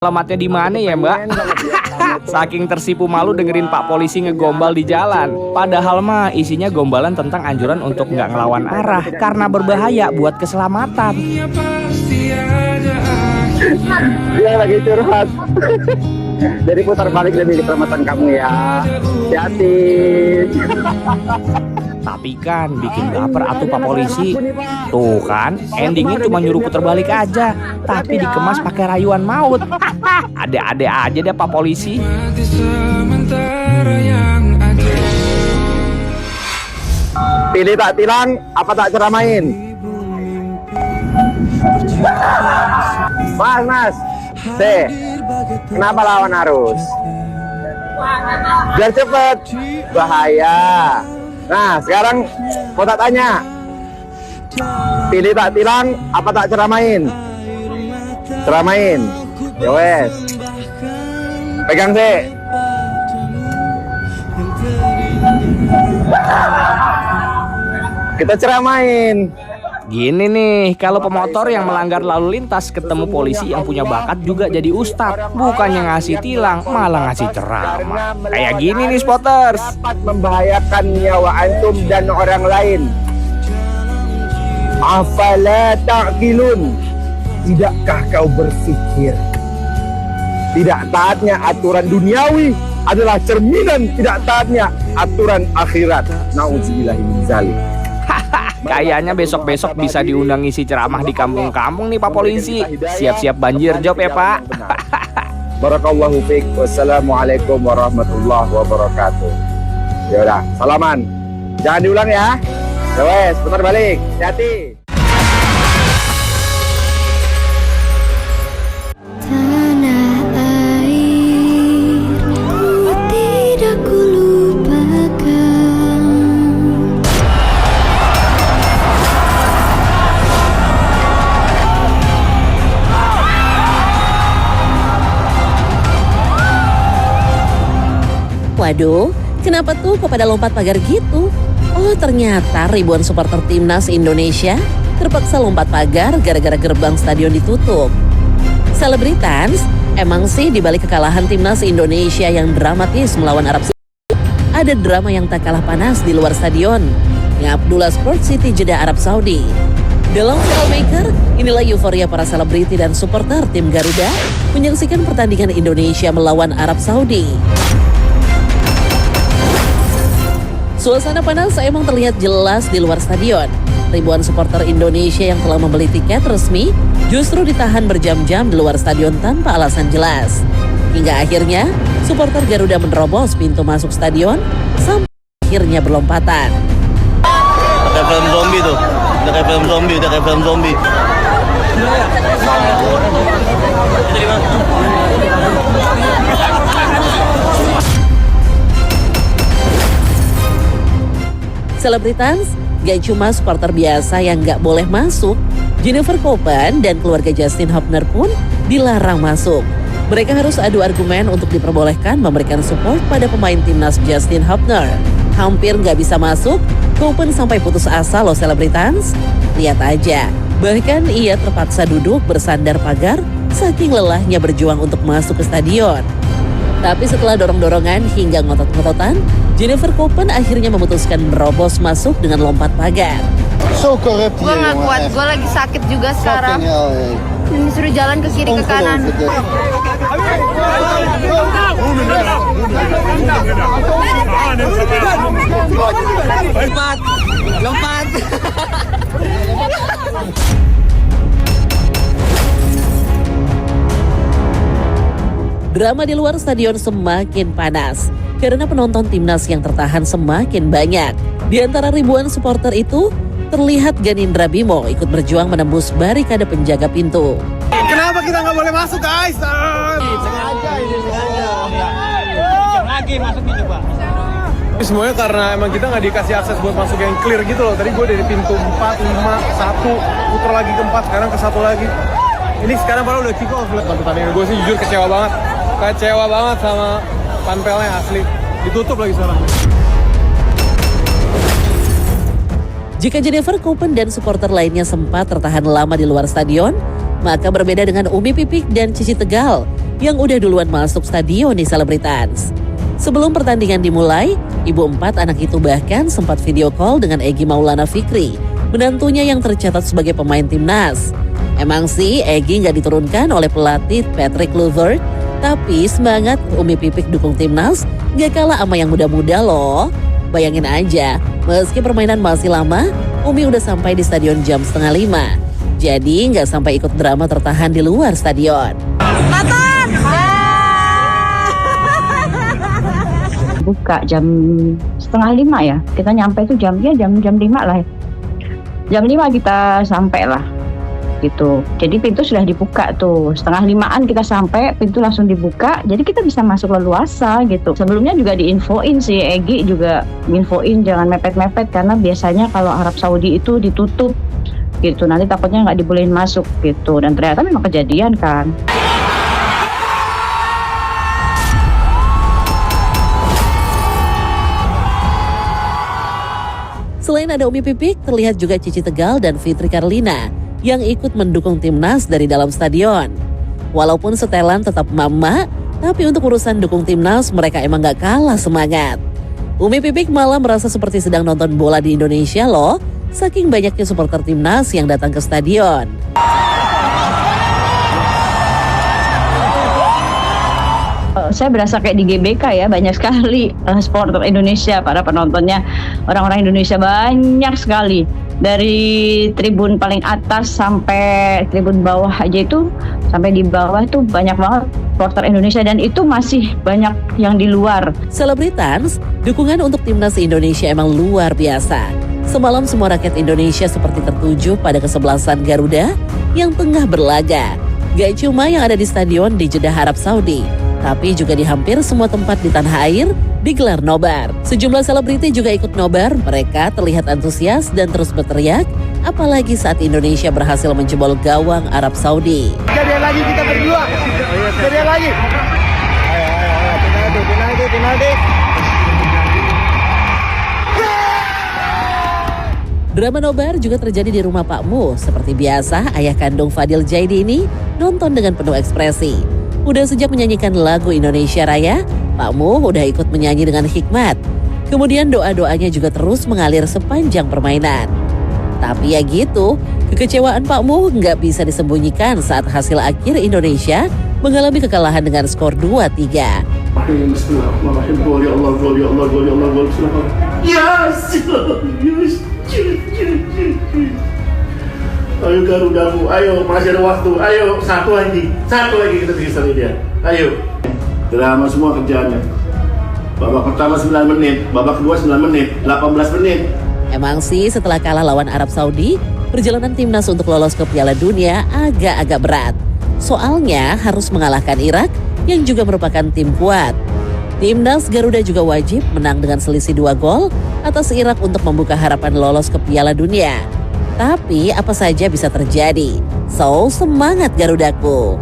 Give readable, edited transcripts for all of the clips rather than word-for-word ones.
Alamatnya di mana ya, Mbak? Saking tersipu malu dengerin Pak Polisi ngegombal di jalan. Padahal mah isinya gombalan tentang anjuran untuk nggak ngelawan arah karena berbahaya buat keselamatan. Dia lagi curhat. Jadi putar balik demi keselamatan kamu ya. Hati-hati. Tapi kan bikin baper atuh Pak Polisi. Tuh kan, endingnya cuma nyuruh putar balik aja, tapi dikemas pakai rayuan maut. Ada-ada aja deh Pak Polisi. Pilih tak tilang, apa tak ceramain? Mas, kenapa lawan arus? Biar cepet, bahaya. Nah, sekarang mau tak tanya, pilih tak tilang, apa tak ceramain? Ceramain, ya wes. Pegang sih. Kita ceramain. Gini nih, kalau pemotor yang melanggar lalu lintas ketemu polisi yang punya bakat juga jadi ustadz, bukannya ngasih tilang, malah ngasih ceramah. Kayak gini nih spotters. Dapat membahayakan nyawa antum dan orang lain. Afala ta'qilun? Tidakkah kau berpikir tidak taatnya aturan duniawi adalah cerminan tidak taatnya aturan akhirat? Nauzubillahi min dzalik. Kayaknya besok-besok bisa diundang isi ceramah di kampung-kampung nih Pak Polisi. Siap-siap banjir job ya Pak. Barakallahu fiik. Wassalamualaikum warahmatullahi wabarakatuh. Yaudah, salaman. Jangan diulang ya. Ya wes, putar balik. Hati-hati. Waduh, kenapa tuh kok pada lompat pagar gitu? Oh, ternyata ribuan supporter timnas Indonesia terpaksa lompat pagar gara-gara gerbang stadion ditutup. Selebritas, emang sih di balik kekalahan timnas Indonesia yang dramatis melawan Arab Saudi, ada drama yang tak kalah panas di luar stadion. Abdullah Sport City Jeddah Arab Saudi. Dalam Filmmaker, inilah euforia para selebriti dan supporter tim Garuda menyaksikan pertandingan Indonesia melawan Arab Saudi. Suasana panas emang terlihat jelas di luar stadion. Ribuan supporter Indonesia yang telah membeli tiket resmi justru ditahan berjam-jam di luar stadion tanpa alasan jelas. Hingga akhirnya, supporter Garuda menerobos pintu masuk stadion sampai akhirnya berlompatan. Udah kayak film zombie tuh. Udah kayak film zombie. Selebritas, gak cuma supporter biasa yang gak boleh masuk, Jennifer Copen dan keluarga Justin Hubner pun dilarang masuk. Mereka harus adu argumen untuk diperbolehkan memberikan support pada pemain timnas Justin Hubner. Hampir gak bisa masuk, Copen sampai putus asa loh selebritas. Lihat aja, bahkan ia terpaksa duduk bersandar pagar saking lelahnya berjuang untuk masuk ke stadion. Tapi setelah dorong-dorongan hingga ngotot-ngototan, Jennifer Copen akhirnya memutuskan merobos masuk dengan lompat pagar. Gue nggak kuat, gue lagi sakit juga sekarang. Dan disuruh jalan ke kiri ke kanan. Lompat. Drama di luar stadion semakin panas karena penonton timnas yang tertahan semakin banyak. Di antara ribuan supporter itu, terlihat Ganindra Bimo ikut berjuang menembus barikade penjaga pintu. Kenapa kita nggak boleh masuk, guys? Sengaja. Lagi masuknya coba. Semuanya karena emang kita nggak dikasih akses buat masuk yang clear gitu loh. Tadi gue dari pintu 4, 5, 1, putar lagi ke 4, sekarang ke 1 lagi. Ini sekarang baru udah kick off. Pertandingan gue sih jujur kecewa banget sama panpelnya asli. Ditutup lagi sekarang. Jika Jennifer Copen dan supporter lainnya sempat tertahan lama di luar stadion, maka berbeda dengan Umi Pipik dan Cici Tegal yang udah duluan masuk stadion di Celebritas. Sebelum pertandingan dimulai, ibu 4 anak itu bahkan sempat video call dengan Egy Maulana Fikri, menantunya yang tercatat sebagai pemain timnas. Emang sih Egy nggak diturunkan oleh pelatih Patrick Kluivert, tapi semangat Umi Pipik dukung timnas nggak kalah sama yang muda-muda loh. Bayangin aja, meski permainan masih lama, Umi udah sampai di stadion jam 4:30. Jadi nggak sampai ikut drama tertahan di luar stadion. Buka jam 4:30 ya. Kita nyampe itu jam 5 lah. Jam 5 kita sampai lah. Gitu. Jadi pintu sudah dibuka tuh. 4:30 kita sampai, pintu langsung dibuka. Jadi kita bisa masuk leluasa gitu. Sebelumnya juga diinfoin sih, Egy juga infoin jangan mepet-mepet karena biasanya kalau Arab Saudi itu ditutup gitu. Nanti takutnya nggak dibolehin masuk gitu. Dan ternyata memang kejadian kan. Selain ada Umi Pipik, terlihat juga Cici Tegal dan Fitri Karlina yang ikut mendukung timnas dari dalam stadion. Walaupun setelan tetap mama, tapi untuk urusan dukung timnas mereka emang gak kalah semangat. Umi Pipik malah merasa seperti sedang nonton bola di Indonesia loh, saking banyaknya supporter timnas yang datang ke stadion. Saya berasa kayak di GBK ya, banyak sekali supporter Indonesia, para penontonnya orang-orang Indonesia banyak sekali. Dari tribun paling atas sampai tribun bawah aja itu, sampai di bawah tuh banyak banget supporter Indonesia dan itu masih banyak yang di luar. Celebritas, dukungan untuk timnas Indonesia emang luar biasa. Semalam semua rakyat Indonesia seperti tertuju pada kesebelasan Garuda yang tengah berlaga. Gak cuma yang ada di stadion di Jeddah Arab Saudi, tapi juga di hampir semua tempat di tanah air digelar nobar. Sejumlah selebriti juga ikut nobar, mereka terlihat antusias dan terus berteriak, apalagi saat Indonesia berhasil menjebol gawang Arab Saudi. Kejadian lagi kita berdua. Kejadian lagi. Ayo, penalti. Drama nobar juga terjadi di rumah Pak Mu. Seperti biasa, ayah kandung Fadil Jaidi ini nonton dengan penuh ekspresi. Udah sejak menyanyikan lagu Indonesia Raya, Pak Mu udah ikut menyanyi dengan hikmat. Kemudian doa-doanya juga terus mengalir sepanjang permainan. Tapi ya gitu, kekecewaan Pak Mu nggak bisa disembunyikan saat hasil akhir Indonesia mengalami kekalahan dengan skor 2-3. Ayo Garudamu, ayo masih ada waktu, ayo satu lagi kita bisa dia. Ayo. Drama semua kerjaannya. Babak pertama 9 menit, babak kedua 9 menit, 18 menit. Emang sih setelah kalah lawan Arab Saudi, perjalanan timnas untuk lolos ke Piala Dunia agak-agak berat. Soalnya harus mengalahkan Irak yang juga merupakan tim kuat. Timnas Garuda juga wajib menang dengan selisih 2 gol atas Irak untuk membuka harapan lolos ke Piala Dunia. Tapi apa saja bisa terjadi. So, semangat Garudaku.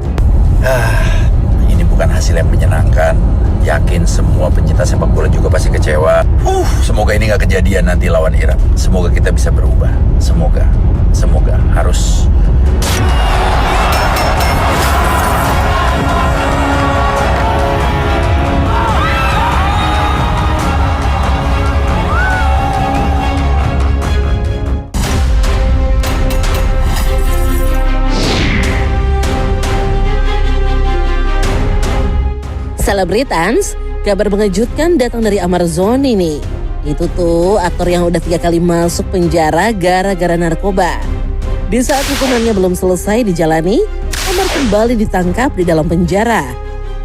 Ini bukan hasil yang menyenangkan. Yakin semua pencinta sepak bola juga pasti kecewa. Semoga ini gak kejadian nanti lawan Irak. Semoga kita bisa berubah. Semoga harus. Celebritas, kabar mengejutkan datang dari Amar Zoni nih. Itu tuh aktor yang udah 3 kali masuk penjara gara-gara narkoba. Di saat hukumannya belum selesai dijalani, Amar kembali ditangkap di dalam penjara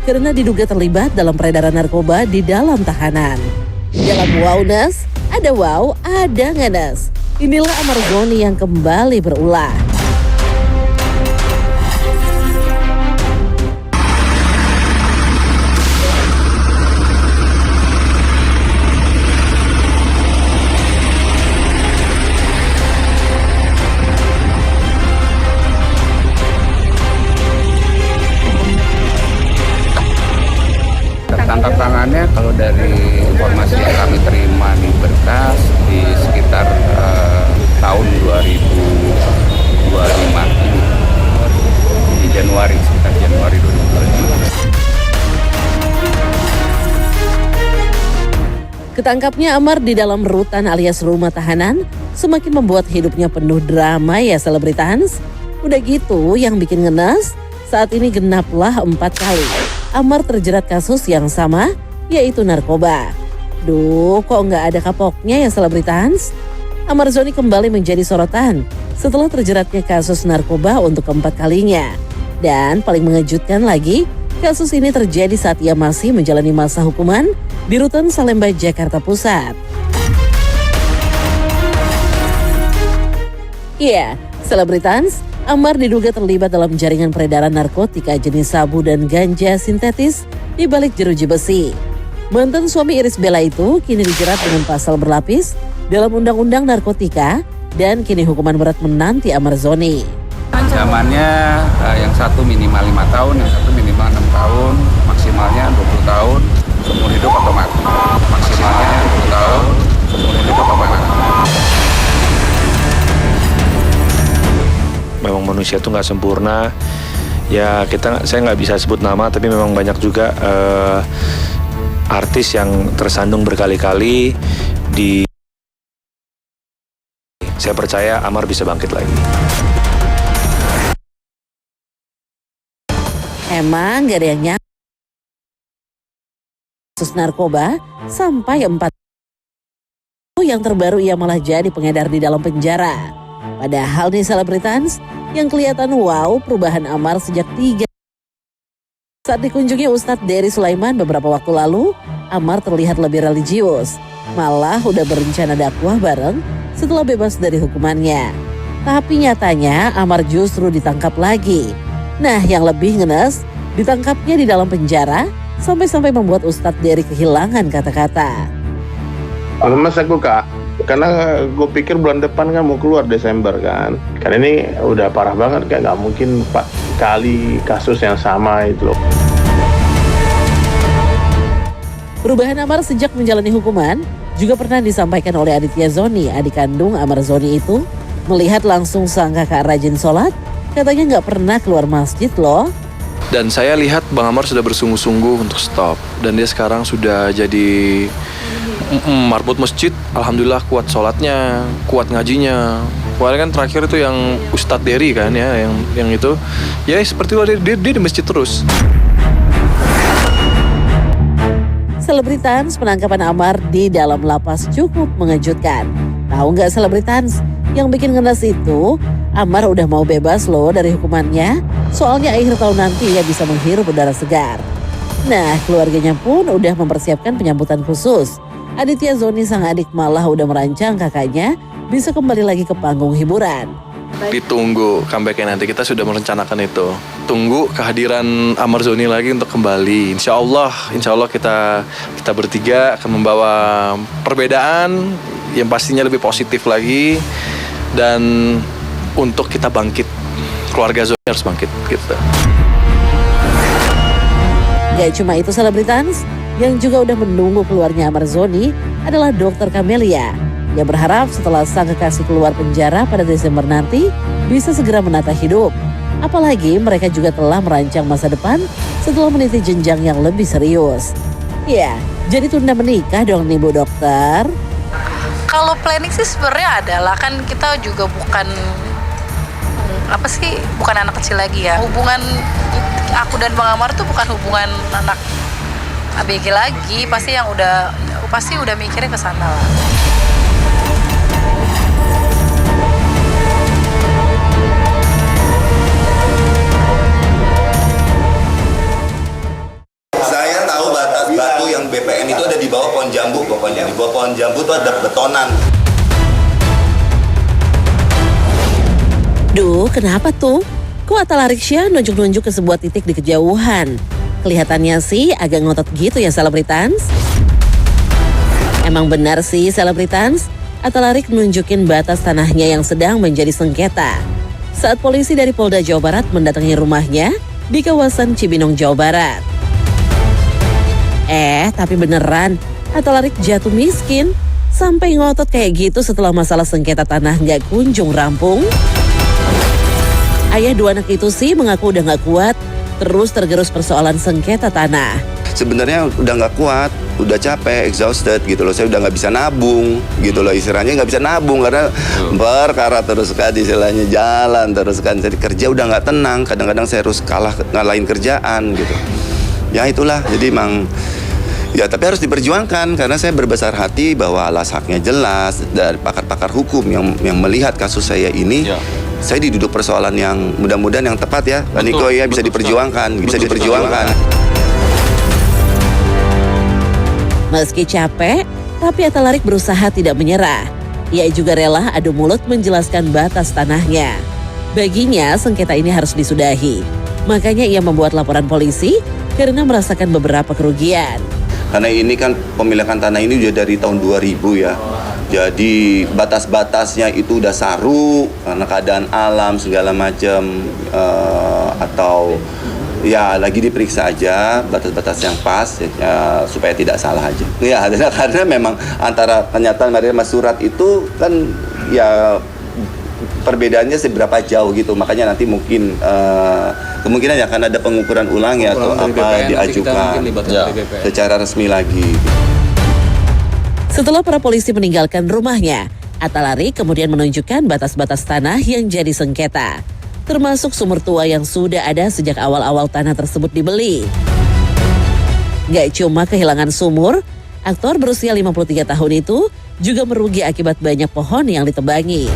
karena diduga terlibat dalam peredaran narkoba di dalam tahanan. Dalam Wowness, ada wow, ada ngenes. Inilah Amar Zoni yang kembali berulah. Tangkap tangannya kalau dari informasi yang kami terima di berkas di sekitar tahun 2025 ini. di Januari, sekitar Januari 2022. Ketangkapnya Amar di dalam rutan alias rumah tahanan semakin membuat hidupnya penuh drama ya selebritas. Udah gitu yang bikin ngenes, saat ini genaplah 4 kali Amar terjerat kasus yang sama, yaitu narkoba. Duh, kok nggak ada kapoknya ya selebritas? Amar Zoni kembali menjadi sorotan setelah terjeratnya kasus narkoba untuk keempat kalinya. Dan paling mengejutkan lagi, kasus ini terjadi saat ia masih menjalani masa hukuman di Rutan Salemba, Jakarta Pusat. Iya, selebritas, Amar diduga terlibat dalam jaringan peredaran narkotika jenis sabu dan ganja sintetis di balik jeruji besi. Mantan suami Iris Bella itu kini dijerat dengan pasal berlapis dalam Undang-Undang Narkotika dan kini hukuman berat menanti Amar Zoni. Ancamannya yang satu minimal 5 tahun, yang satu minimal 6 tahun, maksimalnya 20 tahun, seumur hidup atau mati. Maksimalnya 20 tahun, seumur hidup atau mati. Memang manusia itu nggak sempurna. Ya saya nggak bisa sebut nama, tapi memang banyak juga artis yang tersandung berkali-kali di. Saya percaya Amar bisa bangkit lagi. Emang gak ada yang nyangka kasus narkoba sampai 4 yang terbaru ia malah jadi pengedar di dalam penjara. Padahal nih selebritas, yang kelihatan wow perubahan Amar sejak 3. Saat dikunjungi Ustadz Dery Sulaiman beberapa waktu lalu, Amar terlihat lebih religius. Malah udah berencana dakwah bareng setelah bebas dari hukumannya. Tapi nyatanya Amar justru ditangkap lagi. Nah, yang lebih ngenes, ditangkapnya di dalam penjara sampai-sampai membuat Ustadz Dery kehilangan kata-kata. Kalau mas aku kak, karena gue pikir bulan depan kan mau keluar Desember kan. Karena ini udah parah banget kan, nggak mungkin 4 kali kasus yang sama itu loh. Perubahan Amar sejak menjalani hukuman juga pernah disampaikan oleh Aditya Zoni, adik kandung Amar Zoni itu, melihat langsung sang kakak rajin sholat, katanya nggak pernah keluar masjid loh. Dan saya lihat Bang Amar sudah bersungguh-sungguh untuk stop. Dan dia sekarang sudah jadi marbot masjid. Alhamdulillah kuat sholatnya, kuat ngajinya. Kemarin kan terakhir itu yang Ustadz Dery kan ya, yang itu. Ya seperti itu dia di masjid terus. Selebritas, penangkapan Amar di dalam lapas cukup mengejutkan. Tahu nggak selebritas, yang bikin ngenes itu, Amar udah mau bebas loh dari hukumannya. Soalnya akhir tahun nanti ia bisa menghirup udara segar. Nah, keluarganya pun udah mempersiapkan penyambutan khusus. Aditya Zoni sang adik malah udah merancang kakaknya bisa kembali lagi ke panggung hiburan. Ditunggu comebacknya nanti, kita sudah merencanakan itu. Tunggu kehadiran Amar Zoni lagi untuk kembali. Insya Allah kita bertiga akan membawa perbedaan yang pastinya lebih positif lagi. Dan untuk kita bangkit, keluarga Zoni harus bangkit gitu. Gak cuma itu selebritas, yang juga udah menunggu keluarnya Amar Zoni adalah Dr. Camelia. Yang berharap setelah sang kekasih keluar penjara pada Desember nanti bisa segera menata hidup. Apalagi mereka juga telah merancang masa depan setelah meniti jenjang yang lebih serius. Ya, jadi tunda menikah dong nih Bu Dokter. Kalau planning sih sebenarnya adalah kan kita juga bukan anak kecil lagi ya. Hubungan aku dan Bang Amar tuh bukan hubungan anak ABG lagi, pasti udah mikirnya ke sana lah. Saya tahu batas batu yang BPN itu ada di bawah pohon jambu pokoknya. Di bawah pohon jambu itu ada betonan. Duh, kenapa tuh? Kok Atalarisya nunjuk-nunjuk ke sebuah titik di kejauhan? Kelihatannya sih agak ngotot gitu ya selebritas. Emang benar sih selebritas, Atalarik nunjukin batas tanahnya yang sedang menjadi sengketa. Saat polisi dari Polda Jawa Barat mendatangi rumahnya di kawasan Cibinong, Jawa Barat. Tapi beneran, Atalarik jatuh miskin sampai ngotot kayak gitu setelah masalah sengketa tanah nggak kunjung rampung. Ayah dua anak itu sih mengaku udah gak kuat, terus tergerus persoalan sengketa tanah. Sebenarnya udah nggak kuat, udah capek, exhausted gitu loh. Saya udah nggak bisa nabung gitu loh, istilahnya nggak bisa nabung karena perkara terus kan, istilahnya jalan terus kan. Jadi kerja udah nggak tenang, kadang-kadang saya harus ngalahin kerjaan gitu. Ya itulah, jadi emang ya tapi harus diperjuangkan karena saya berbesar hati bahwa alas haknya jelas dari pakar-pakar hukum yang melihat kasus saya ini. Saya diduduk persoalan yang mudah-mudahan yang tepat ya, Pak Niko ya, bisa diperjuangkan, bisa diperjuangkan. Meski capek, tapi Atalarik berusaha tidak menyerah. Ia juga rela adu mulut menjelaskan batas tanahnya. Baginya, sengketa ini harus disudahi. Makanya ia membuat laporan polisi karena merasakan beberapa kerugian. Karena ini kan pemilikan tanah ini udah dari tahun 2000 ya. Jadi batas-batasnya itu udah saru karena keadaan alam segala macam atau ya lagi diperiksa aja batas-batas yang pas ya, supaya tidak salah aja. Ya karena memang antara kenyataan sama surat itu kan ya perbedaannya seberapa jauh gitu, makanya nanti mungkin kemungkinan ya akan ada pengukuran ulang ya atau apa diajukan secara resmi lagi. Setelah para polisi meninggalkan rumahnya, Atalarik kemudian menunjukkan batas-batas tanah yang jadi sengketa, termasuk sumur tua yang sudah ada sejak awal-awal tanah tersebut dibeli. Gak cuma kehilangan sumur, aktor berusia 53 tahun itu juga merugi akibat banyak pohon yang ditebangi.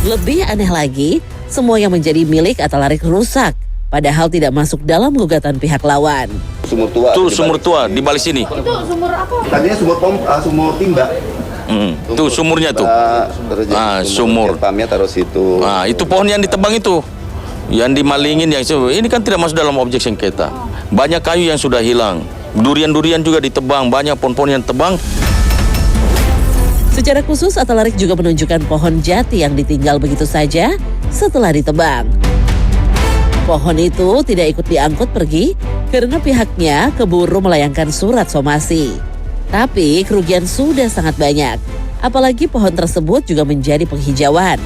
Lebih aneh lagi, semua yang menjadi milik Atalarik rusak, padahal tidak masuk dalam gugatan pihak lawan. Sumur tua. Tuh sumur tua di balik sini. Itu sumur apa? Tadinya sumur timba. Tuh sumurnya tuh. Sumur. Pamnya taruh situ. Nah, itu pohon yang ditebang itu. Yang dimalingin ini kan tidak masuk dalam objek sengketa. Banyak kayu yang sudah hilang. Durian-durian juga ditebang, banyak pohon-pohon yang tebang. Secara khusus, Atalarik juga menunjukkan pohon jati yang ditinggal begitu saja setelah ditebang. Pohon itu tidak ikut diangkut pergi karena pihaknya keburu melayangkan surat somasi. Tapi kerugian sudah sangat banyak, apalagi pohon tersebut juga menjadi penghijauan.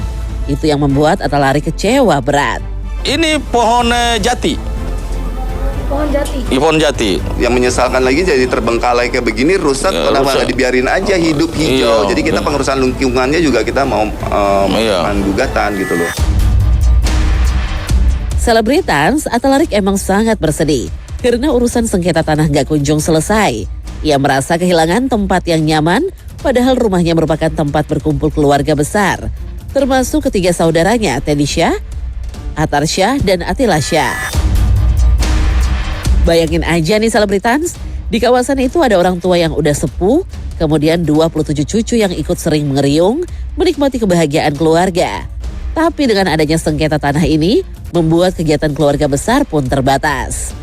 Itu yang membuat Atalarik kecewa berat. Ini pohon jati. Pohon jati. Pohon jati. Yang menyesalkan lagi jadi terbengkalai kayak begini, rusak, kenapa nggak dibiarin aja hidup hijau. Jadi kita pengurusan lingkungannya juga kita mau gugatan gitu loh. Selebritas, Atalarik emang sangat bersedih karena urusan sengketa tanah gak kunjung selesai. Ia merasa kehilangan tempat yang nyaman, padahal rumahnya merupakan tempat berkumpul keluarga besar, termasuk ketiga saudaranya, Tenisha, Atarsha, dan Atilasha. Bayangin aja nih selebritas, di kawasan itu ada orang tua yang udah sepuh, kemudian 27 cucu yang ikut sering mengeriung, menikmati kebahagiaan keluarga. Tapi dengan adanya sengketa tanah ini, membuat kegiatan keluarga besar pun terbatas.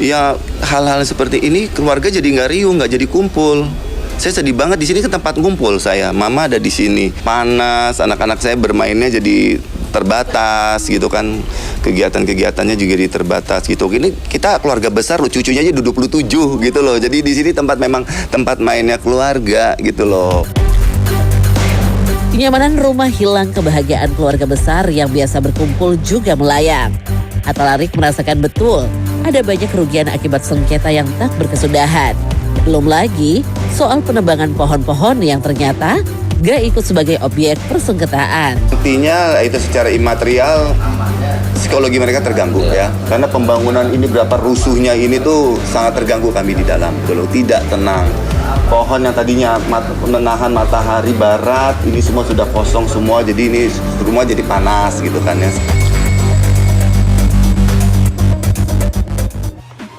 Ya hal-hal seperti ini keluarga jadi nggak riuh, nggak jadi kumpul. Saya sedih banget, di sini ke tempat ngumpul saya. Mama ada di sini, panas, anak-anak saya bermainnya jadi terbatas gitu kan. Kegiatan-kegiatannya juga jadi terbatas gitu. Ini kita keluarga besar loh, cucunya aja 27 gitu loh. Jadi di sini memang tempat mainnya keluarga gitu loh. Kenyamanan rumah hilang, kebahagiaan keluarga besar yang biasa berkumpul juga melayang. Atalarik merasakan betul ada banyak kerugian akibat sengketa yang tak berkesudahan. Belum lagi soal penebangan pohon-pohon yang ternyata gak ikut sebagai objek persengketaan. Intinya itu secara imaterial psikologi mereka terganggu ya. Karena pembangunan ini berapa rusuhnya ini tuh sangat terganggu kami di dalam. Tidak tenang. Pohon yang tadinya menahan matahari barat, ini semua sudah kosong semua, jadi ini rumah jadi panas gitu kan ya.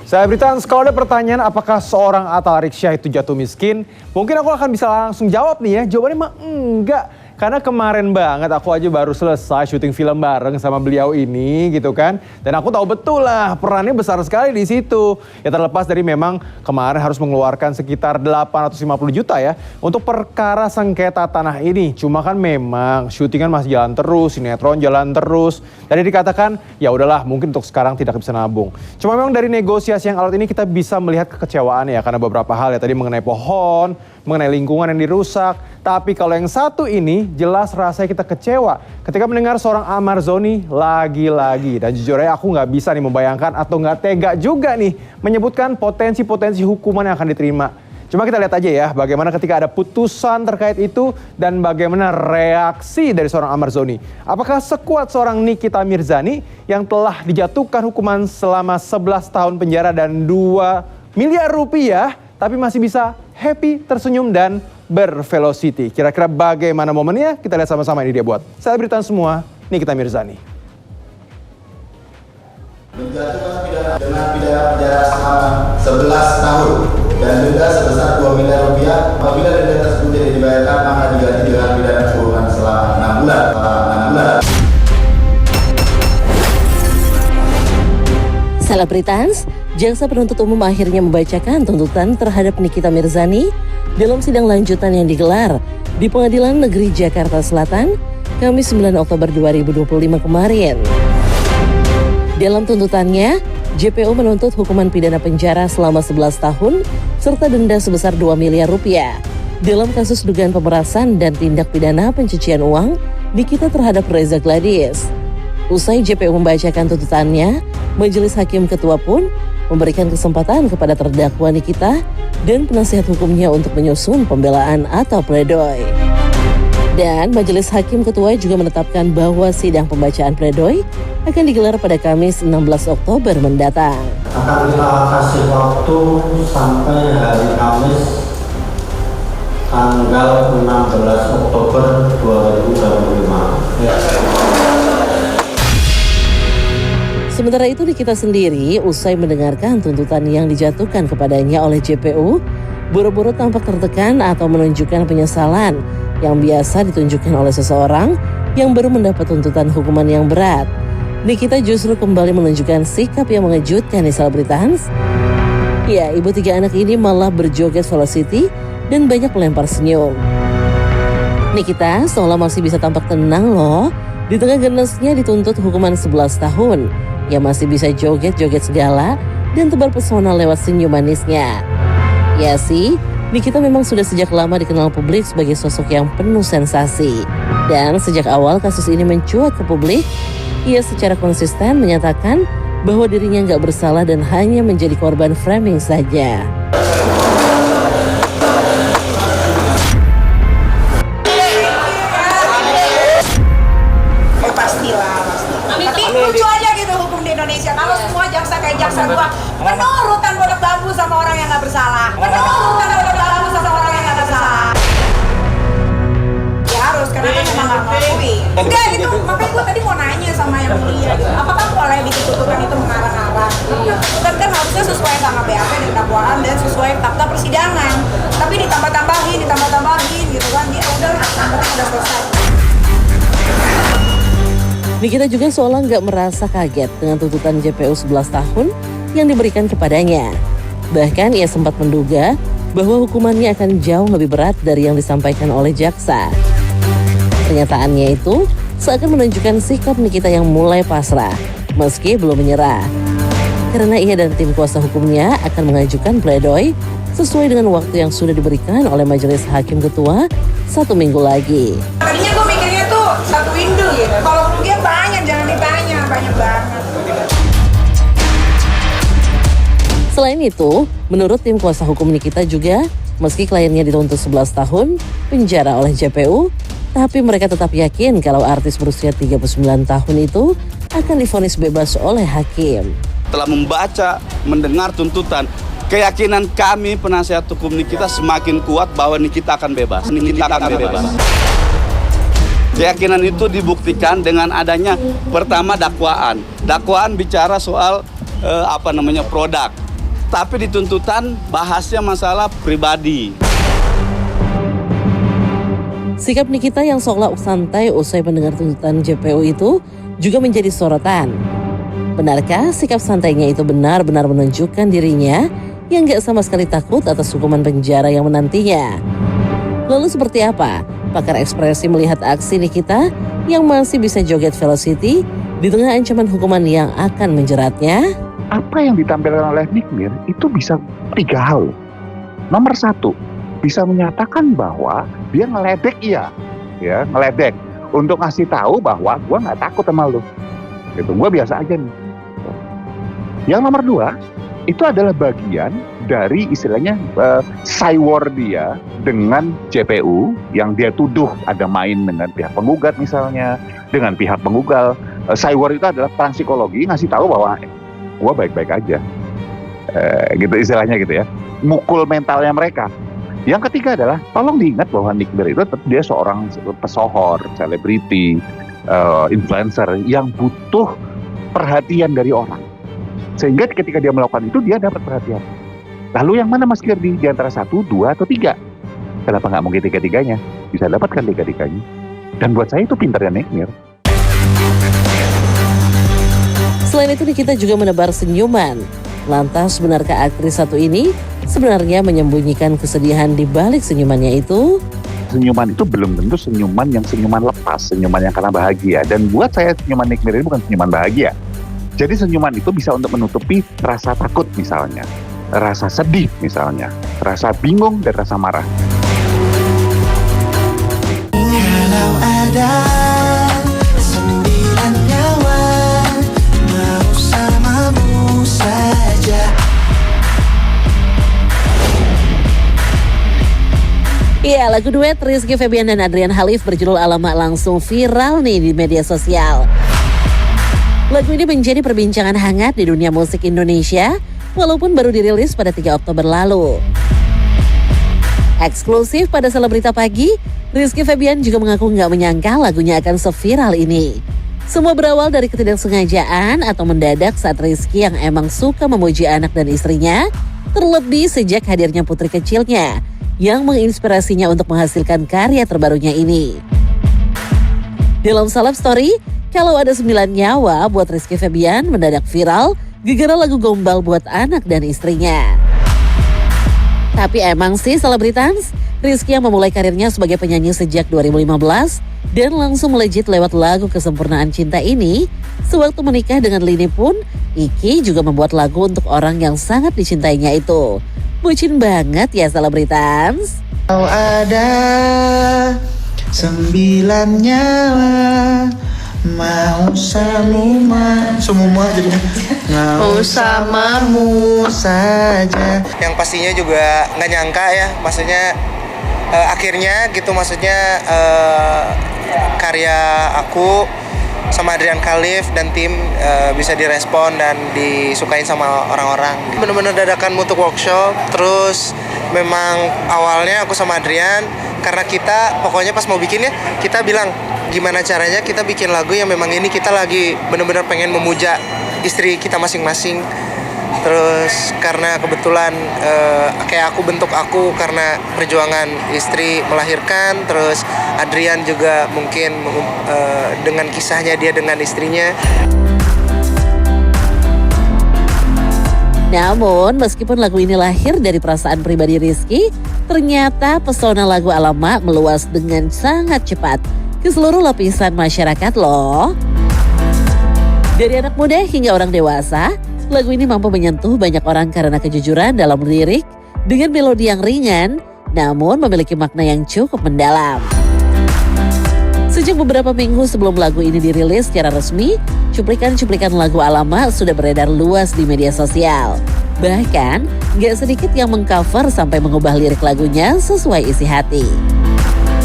Selebritas, kalau ada pertanyaan apakah seorang Atalarik Syah itu jatuh miskin, mungkin aku akan bisa langsung jawab nih ya. Jawabannya mah enggak. Karena kemarin banget aku aja baru selesai syuting film bareng sama beliau ini gitu kan. Dan aku tahu betul lah perannya besar sekali di situ. Ya terlepas dari memang kemarin harus mengeluarkan sekitar 850 juta ya untuk perkara sengketa tanah ini. Cuma kan memang syutingan masih jalan terus, sinetron jalan terus. Jadi dikatakan ya udahlah mungkin untuk sekarang tidak bisa nabung. Cuma memang dari negosiasi yang alot ini kita bisa melihat kekecewaan ya karena beberapa hal ya tadi mengenai pohon, mengenai lingkungan yang dirusak. Tapi kalau yang satu ini jelas rasanya kita kecewa ketika mendengar seorang Amarzoni lagi-lagi. Dan jujur aja aku nggak bisa nih membayangkan atau nggak tega juga nih menyebutkan potensi-potensi hukuman yang akan diterima. Cuma kita lihat aja ya bagaimana ketika ada putusan terkait itu dan bagaimana reaksi dari seorang Amarzoni. Apakah sekuat seorang Nikita Mirzani yang telah dijatuhkan hukuman selama 11 tahun penjara dan 2 miliar rupiah tapi masih bisa happy, tersenyum dan bervelocity. Kira-kira bagaimana momennya? Kita lihat sama-sama, ini dia buat selebritas semua, Nikita Mirzani. Menjatuhkan pidana dengan pidana penjara selama 11 tahun dan denda sebesar 2 miliar rupiah. Apabila denda tersebut tidak dibayarkan, maka diganti dengan pidana kurungan selama 6 bulan. Selebritas, jaksa penuntut umum akhirnya membacakan tuntutan terhadap Nikita Mirzani dalam sidang lanjutan yang digelar di Pengadilan Negeri Jakarta Selatan, Kamis 9 Oktober 2025 kemarin. Dalam tuntutannya, JPO menuntut hukuman pidana penjara selama 11 tahun serta denda sebesar 2 miliar rupiah dalam kasus dugaan pemerasan dan tindak pidana pencucian uang Nikita terhadap Reza Gladys. Usai JPO membacakan tuntutannya, Majelis Hakim Ketua pun memberikan kesempatan kepada terdakwa Nikita dan penasihat hukumnya untuk menyusun pembelaan atau pledoi. Dan Majelis Hakim Ketua juga menetapkan bahwa sidang pembacaan pledoi akan digelar pada Kamis 16 Oktober mendatang. Akan kita kasih waktu sampai hari Kamis tanggal 16 Oktober 2025. Sementara itu Nikita sendiri usai mendengarkan tuntutan yang dijatuhkan kepadanya oleh JPU, boro-boro tampak tertekan atau menunjukkan penyesalan yang biasa ditunjukkan oleh seseorang yang baru mendapat tuntutan hukuman yang berat. Nikita justru kembali menunjukkan sikap yang mengejutkan di Selebritas. Ya, ibu 3 anak ini malah berjoget velocity dan banyak melempar senyum. Nikita seolah masih bisa tampak tenang loh. Di tengah ganasnya dituntut hukuman 11 tahun. Ia masih bisa joget-joget segala dan tebar pesona lewat senyum manisnya. Ya sih, Nikita memang sudah sejak lama dikenal publik sebagai sosok yang penuh sensasi. Dan sejak awal kasus ini mencuat ke publik, ia secara konsisten menyatakan bahwa dirinya nggak bersalah dan hanya menjadi korban framing saja. Tapi lucu aja gitu hukum di Indonesia. Kalau semua jaksa kayak jaksa gua penuh urutan bodak bambu sama orang yang nggak bersalah. Penuh urutan bodak bambu sama orang yang nggak bersalah. Ya harus, karena kan memang nggak ngakui. Enggak itu, makanya gua tadi mau nanya sama yang mulia gitu. Apakah boleh ditutukan itu mengarang-arang? Kan harusnya sesuai sama BAP dan dakwaan dan sesuai fakta persidangan. Tapi ditambah-tambahin gitu kan. Ya udah, udah selesai. Nikita juga seolah nggak merasa kaget dengan tuntutan JPU 11 tahun yang diberikan kepadanya. Bahkan ia sempat menduga bahwa hukumannya akan jauh lebih berat dari yang disampaikan oleh jaksa. Pernyataannya itu seakan menunjukkan sikap Nikita yang mulai pasrah, meski belum menyerah. Karena ia dan tim kuasa hukumnya akan mengajukan pledoi sesuai dengan waktu yang sudah diberikan oleh Majelis Hakim Ketua 1 minggu lagi. Tadinya gue mikirnya tuh 1 window gitu. Kalau kerugian banyak, jangan ditanya, banyak banget. Selain itu, menurut tim kuasa hukum Nikita juga, meski kliennya dituntut 11 tahun penjara oleh JPU, tapi mereka tetap yakin kalau artis berusia 39 tahun itu akan divonis bebas oleh hakim. Setelah membaca, mendengar tuntutan, keyakinan kami penasihat hukum Nikita semakin kuat bahwa Nikita akan bebas. Keyakinan itu dibuktikan dengan adanya pertama dakwaan. Dakwaan bicara soal produk. Tapi di tuntutan bahasnya masalah pribadi. Sikap Nikita yang seolah santai usai mendengar tuntutan JPU itu juga menjadi sorotan. Benarkah sikap santainya itu benar-benar menunjukkan dirinya yang gak sama sekali takut atas hukuman penjara yang menantinya? Lalu seperti apa pakar ekspresi melihat aksi Nikita yang masih bisa joget velocity di tengah ancaman hukuman yang akan menjeratnya? Apa yang ditampilkan oleh Nikmir itu bisa 3 hal. Nomor 1, bisa menyatakan bahwa dia ngeledek ya ngeledek untuk ngasih tahu bahwa gue nggak takut sama lu, gitu, gue biasa aja nih. Yang nomor 2 itu adalah bagian dari istilahnya cywar dia dengan JPU yang dia tuduh ada main dengan pihak penggugat misalnya, dengan pihak penggugat. Cywar itu adalah perang psikologi, ngasih tahu bahwa gue baik-baik aja, gitu istilahnya gitu ya, mukul mentalnya mereka. Yang ketiga adalah tolong diingat bahwa Nick Mir itu dia seorang pesohor, selebriti, influencer yang butuh perhatian dari orang. Sehingga ketika dia melakukan itu dia dapat perhatian. Lalu yang mana Mas Kirdi di antara 1, 2, atau 3? Kenapa nggak mungkin 3-3-nya? Bisa dapatkan 3-3-nya. Dan buat saya itu pintarnya Nick Mir. Selain itu Nikita juga menebar senyuman. Lantas benarkah aktris satu ini sebenarnya menyembunyikan kesedihan di balik senyumannya itu? Senyuman itu belum tentu senyuman yang senyuman lepas, senyuman yang karena bahagia. Dan buat saya senyuman Nick Mir ini bukan senyuman bahagia. Jadi senyuman itu bisa untuk menutupi rasa takut misalnya, rasa sedih misalnya, rasa bingung dan rasa marah. Kalau ada 9 nyawa, mau samamu saja. Iya, lagu duet Rizky Febian dan Adrian Khalif berjudul Alamak langsung viral nih di media sosial. Lagu ini menjadi perbincangan hangat di dunia musik Indonesia, walaupun baru dirilis pada 3 Oktober lalu. Eksklusif pada Selebrita Pagi, Rizky Febian juga mengaku nggak menyangka lagunya akan seviral ini. Semua berawal dari ketidaksengajaan atau mendadak saat Rizky yang emang suka memuji anak dan istrinya, terlebih sejak hadirnya putri kecilnya yang menginspirasinya untuk menghasilkan karya terbarunya ini. Dalam Celeb Story, kalau ada 9 nyawa buat Rizky Febian mendadak viral gara-gara lagu gombal buat anak dan istrinya. Tapi emang sih Selebritas, Rizky yang memulai karirnya sebagai penyanyi sejak 2015 dan langsung melejit lewat lagu Kesempurnaan Cinta ini, sewaktu menikah dengan Lini pun, Iki juga membuat lagu untuk orang yang sangat dicintainya itu. Bucin banget ya Selebritas. Kalau ada 9 nyawa, mau semua jadinya mau samamu saja. Yang pastinya juga nggak nyangka ya, maksudnya akhirnya gitu, maksudnya karya aku sama Adrian Khalif dan tim bisa direspon dan disukain sama orang-orang. Bener-bener dadakan untuk workshop, terus memang awalnya aku sama Adrian, karena kita pokoknya pas mau bikinnya kita bilang gimana caranya kita bikin lagu yang memang ini kita lagi bener-bener pengen memuja istri kita masing-masing. Terus karena kebetulan kayak aku bentuk aku karena perjuangan istri melahirkan, terus Adrian juga mungkin dengan kisahnya dia dengan istrinya. Namun meskipun lagu ini lahir dari perasaan pribadi Rizky, ternyata pesona lagu Alamak meluas dengan sangat cepat ke seluruh lapisan masyarakat loh. Dari anak muda hingga orang dewasa, lagu ini mampu menyentuh banyak orang karena kejujuran dalam lirik dengan melodi yang ringan, namun memiliki makna yang cukup mendalam. Sejak beberapa minggu sebelum lagu ini dirilis secara resmi, cuplikan-cuplikan lagu Alamak sudah beredar luas di media sosial. Bahkan, gak sedikit yang mengcover sampai mengubah lirik lagunya sesuai isi hati.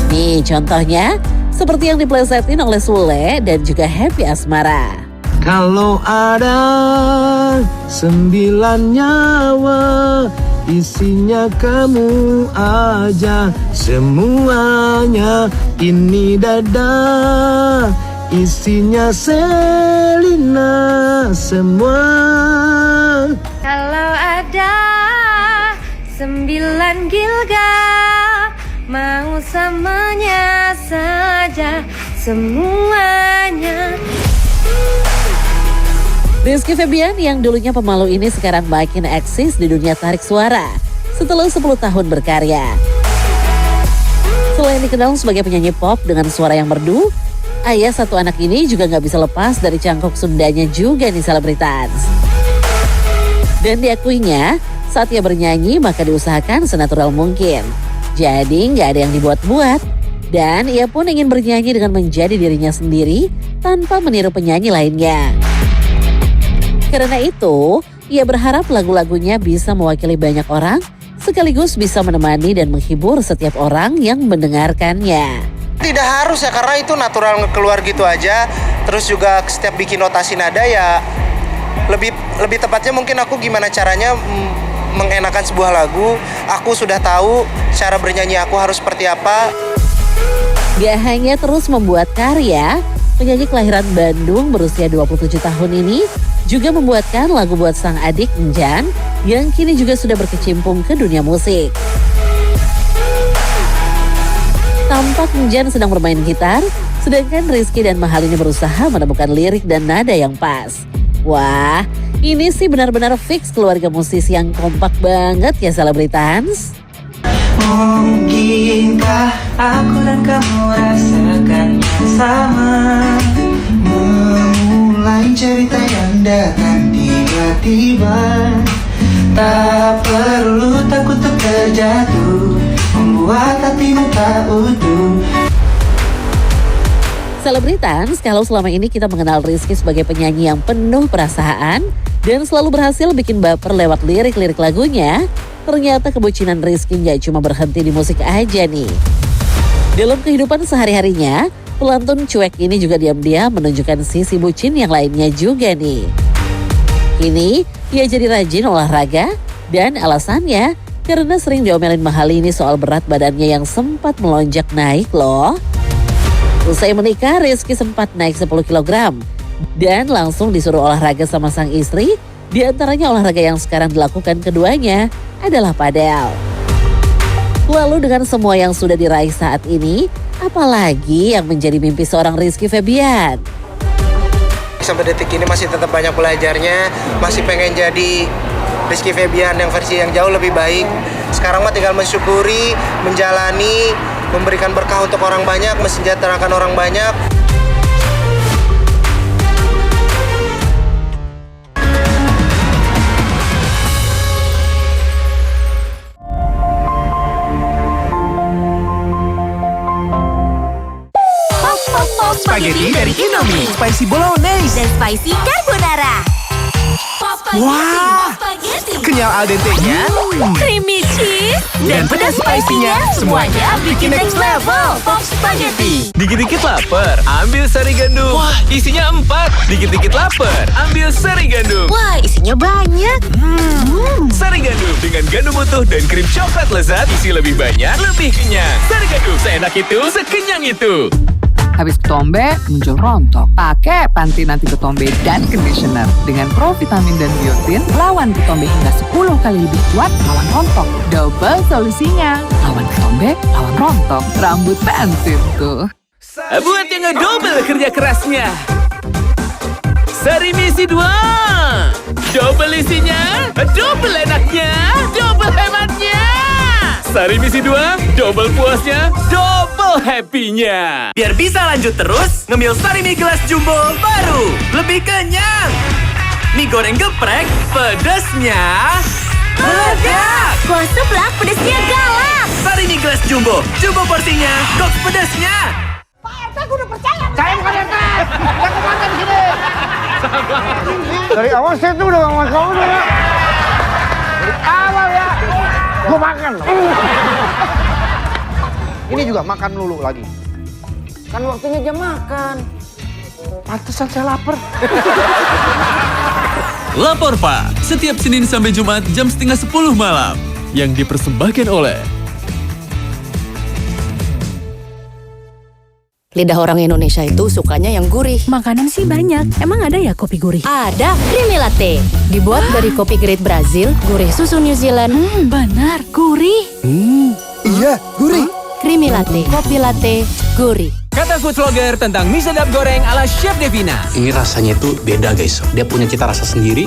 Nih contohnya, seperti yang diplesetin oleh Sule dan juga Happy Asmara. Kalau ada 9 nyawa, isinya kamu aja, semuanya ini dada, isinya Selina semua. Kalau ada 9 Gilga, mau samanya saja semuanya. Rizky Febian yang dulunya pemalu ini sekarang makin eksis di dunia tarik suara setelah 10 tahun berkarya. Selain dikenal sebagai penyanyi pop dengan suara yang merdu, ayah satu anak ini juga gak bisa lepas dari cangkok Sundanya juga nih Selebritas. Dan diakuinya, saat ia bernyanyi maka diusahakan senatural mungkin. Jadi nggak ada yang dibuat-buat. Dan ia pun ingin bernyanyi dengan menjadi dirinya sendiri tanpa meniru penyanyi lainnya. Karena itu, ia berharap lagu-lagunya bisa mewakili banyak orang, sekaligus bisa menemani dan menghibur setiap orang yang mendengarkannya. Tidak harus ya, karena itu natural keluar gitu aja. Terus juga setiap bikin notasi nada ya lebih tepatnya mungkin aku gimana caranya mengenakan sebuah lagu. Aku sudah tahu cara bernyanyi aku harus seperti apa. Gak hanya terus membuat karya, penyanyi kelahiran Bandung berusia 27 tahun ini juga membuatkan lagu buat sang adik Enjan yang kini juga sudah berkecimpung ke dunia musik. Tampak Enjan sedang bermain gitar, sedangkan Rizky dan Mahalini berusaha menemukan lirik dan nada yang pas. Wah, ini sih benar-benar fix keluarga musisi yang kompak banget ya Celebritans. Mungkinkah aku dan kamu rasakannya sama, memulai cerita yang datang tiba-tiba. Tak perlu takut untuk terjatuh, membuat hatimu tak utuh. Celebritans, kalau selama ini kita mengenal Rizky sebagai penyanyi yang penuh perasaan dan selalu berhasil bikin baper lewat lirik-lirik lagunya, ternyata kebucinan Rizky nggak cuma berhenti di musik aja nih. Dalam kehidupan sehari-harinya, pelantun cuek ini juga diam-diam menunjukkan sisi bucin yang lainnya juga nih. Kini, ia jadi rajin olahraga dan alasannya karena sering diomelin Mahalini soal berat badannya yang sempat melonjak naik loh. Usai menikah, Rizky sempat naik 10 kg dan langsung disuruh olahraga sama sang istri. Di antaranya olahraga yang sekarang dilakukan keduanya adalah padel. Lalu dengan semua yang sudah diraih saat ini, apalagi yang menjadi mimpi seorang Rizky Febian? Sampai detik ini masih tetap banyak belajarnya, masih pengen jadi Rizky Febian yang versi yang jauh lebih baik. Sekarang mah tinggal mensyukuri, menjalani, memberikan berkah untuk orang banyak, mensejahterakan orang banyak. Spaghetti dari Indomie, spicy bolognese dan spicy carbonara. Wah, kenyal al dente-nya, creamy cheese dan pedas spicy-nya, semuanya bikin next level. Pop Spaghetti. Dikit-dikit lapar, ambil sari gandum. Wah, isinya 4. Dikit-dikit lapar, ambil sari gandum. Wah, isinya banyak. Sari gandum dengan gandum utuh dan krim coklat lezat, isi lebih banyak, lebih kenyang. Sari gandum, seenak itu, sekenyang itu. Habis ketombe, muncul rontok. Pakai panti anti ketombe dan conditioner. Dengan provitamin dan biotin, lawan ketombe hingga 10 kali lebih kuat lawan rontok. Double solusinya. Lawan ketombe, lawan rontok. Rambut pensil tuh. Buat yang ngedouble kerja kerasnya. Sari Misi 2. Double isinya, double enaknya, double hematnya. Sari Misi 2, double puasnya, double happy-nya. Biar bisa lanjut terus, ngemil Sari Mie gelas jumbo baru. Lebih kenyang. Mie goreng geprek, pedesnya meledak. Kuah seblak pedesnya galak. Sari Mie gelas jumbo, jumbo porsinya, goks pedesnya. Pak RT gue udah percaya. Saya bukan RT. Saya kemana di sini? Dari awal saya tuh udah ngomong kamu dulu. Dari awal ya. Gue makan loh. Ini juga makan dulu lagi. Kan waktunya jam makan. Pantesan saya lapar. Lapor Pak, setiap Senin sampai Jumat jam 9:30 malam. Yang dipersembahkan oleh Lidah orang Indonesia itu sukanya yang gurih. Makanan sih banyak. Emang ada ya kopi gurih? Ada, Creamy Latte. Dibuat dari kopi grade Brazil, gurih susu New Zealand. Benar, gurih. Iya, gurih. Creamy Latte, kopi latte, gurih. Kata food vlogger tentang mie sedap goreng ala Chef Devina. Ini rasanya itu beda guys. Dia punya cita rasa sendiri.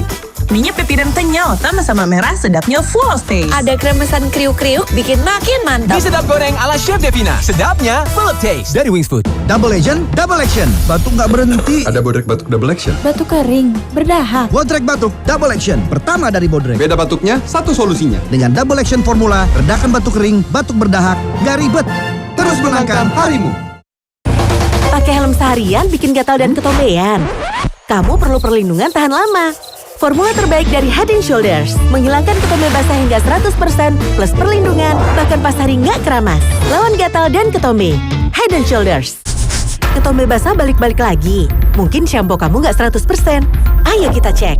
Minyak pipi dan kenyal, sama-sama merah, sedapnya full of taste. Ada kremesan kriuk-kriuk bikin makin mantap. Mie sedap goreng ala Chef Devina. Sedapnya full of taste. Dari Wings Food. Double Agent, Double Action. Batuk nggak berhenti. Ada Bodrek batuk double action. Batuk kering, berdahak. Bodrek batuk, Double Action. Pertama dari Bodrek. Beda batuknya, satu solusinya. Dengan Double Action formula, redakan batuk kering, batuk berdahak, nggak ribet. Terus menangkan harimu. Pakai helm seharian bikin gatal dan ketombean. Kamu perlu perlindungan tahan lama. Formula terbaik dari Head & Shoulders. Menghilangkan ketombe basah hingga 100% plus perlindungan, bahkan pas hari nggak keramas. Lawan gatal dan ketombe. Head & Shoulders. Ketombe basah balik-balik lagi. Mungkin shampoo kamu nggak 100%. Ayo kita cek.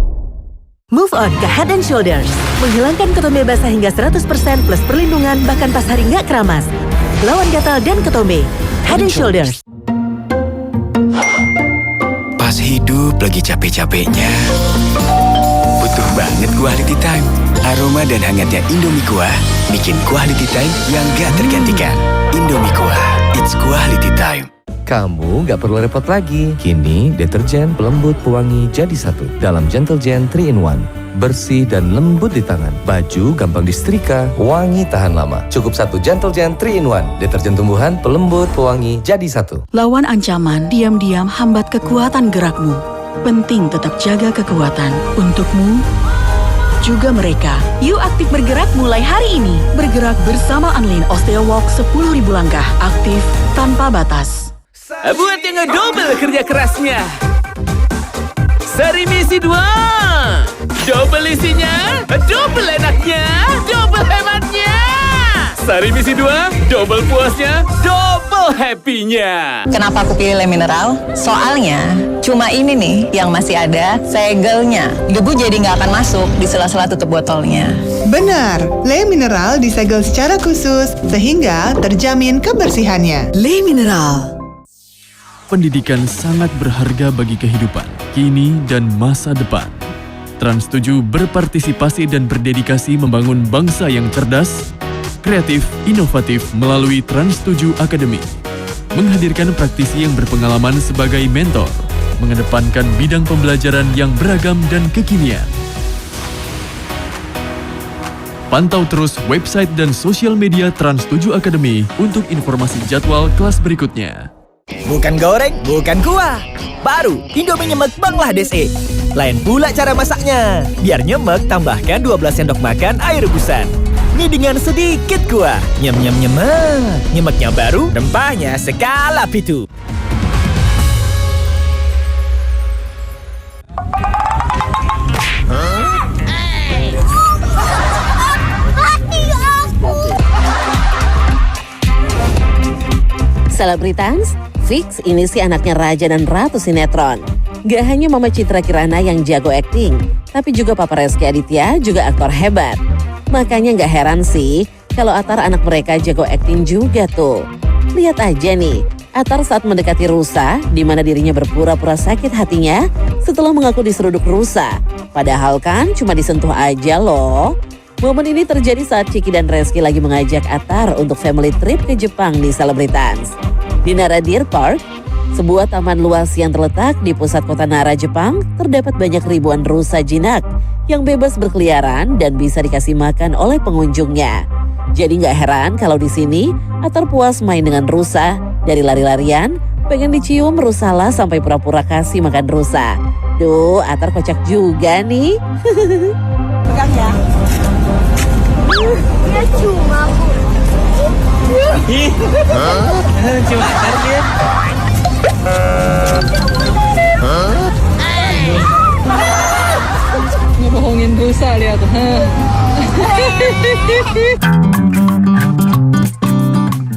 Move on ke Head & Shoulders. Menghilangkan ketombe basah hingga 100% plus perlindungan, bahkan pas hari nggak keramas. Lawan gatal dan ketombe. Head & Shoulders. Pas hidup lagi capek-capeknya, butuh banget quality time. Aroma dan hangatnya Indomie Kuah bikin quality time yang gak tergantikan. Indomie Kuah, it's quality time. Kamu gak perlu repot lagi. Kini deterjen pelembut pewangi jadi satu dalam Gentle Gen 3-in-1. Bersih dan lembut di tangan. Baju gampang disetrika, wangi tahan lama. Cukup satu Gentle Gen 3-in-1. Deterjen tumbuhan, pelembut, pewangi jadi satu. Lawan ancaman, diam-diam hambat kekuatan gerakmu. Penting tetap jaga kekuatan untukmu juga mereka. Yuk aktif bergerak mulai hari ini. Bergerak bersama Anlin Osteowalk 10.000 langkah. Aktif tanpa batas. Buat yang ngedouble kerja kerasnya. Seri misi 2. Double isinya, double enaknya, double hematnya. Seri misi 2, double puasnya, double happy-nya. Kenapa aku pilih Le Mineral? Soalnya cuma ini nih yang masih ada segelnya. Debu jadi nggak akan masuk di sela-sela tutup botolnya. Benar, Le Mineral disegel secara khusus sehingga terjamin kebersihannya. Le Mineral. Pendidikan sangat berharga bagi kehidupan, kini dan masa depan. Trans 7 berpartisipasi dan berdedikasi membangun bangsa yang cerdas, kreatif, inovatif melalui Trans 7 Academy. Menghadirkan praktisi yang berpengalaman sebagai mentor, mengedepankan bidang pembelajaran yang beragam dan kekinian. Pantau terus website dan sosial media Trans 7 Academy untuk informasi jadwal kelas berikutnya. Bukan goreng, bukan kuah. Baru Indomie nyemek Bangladesh E. Lain pula cara masaknya. Biar nyemek, tambahkan 12 sendok makan air rebusan. Mie dengan sedikit kuah. Nyem-nyem nyemek. Nyemeknya baru, rempahnya skala pitu. Selebritas, fix ini sih anaknya raja dan ratu sinetron. Gak hanya Mama Citra Kirana yang jago akting, tapi juga Papa Rezky Aditya juga aktor hebat. Makanya gak heran sih kalau Atar anak mereka jago akting juga tuh. Lihat aja nih, Atar saat mendekati Rusa, di mana dirinya berpura-pura sakit hatinya setelah mengaku diseruduk Rusa. Padahal kan cuma disentuh aja loh. Momen ini terjadi saat Ciki dan Rezky lagi mengajak Atar untuk family trip ke Jepang di Selebritas. Di Nara Deer Park, sebuah taman luas yang terletak di pusat kota Nara, Jepang, terdapat banyak ribuan rusa jinak yang bebas berkeliaran dan bisa dikasih makan oleh pengunjungnya. Jadi nggak heran kalau di sini Atar puas main dengan rusa, dari lari-larian, pengen dicium rusala sampai pura-pura kasih makan rusa. Duh, Atar kocak juga nih. Pegang ya. Ya cuma Cuma Atar dia. Ngebohongin rusa lihat.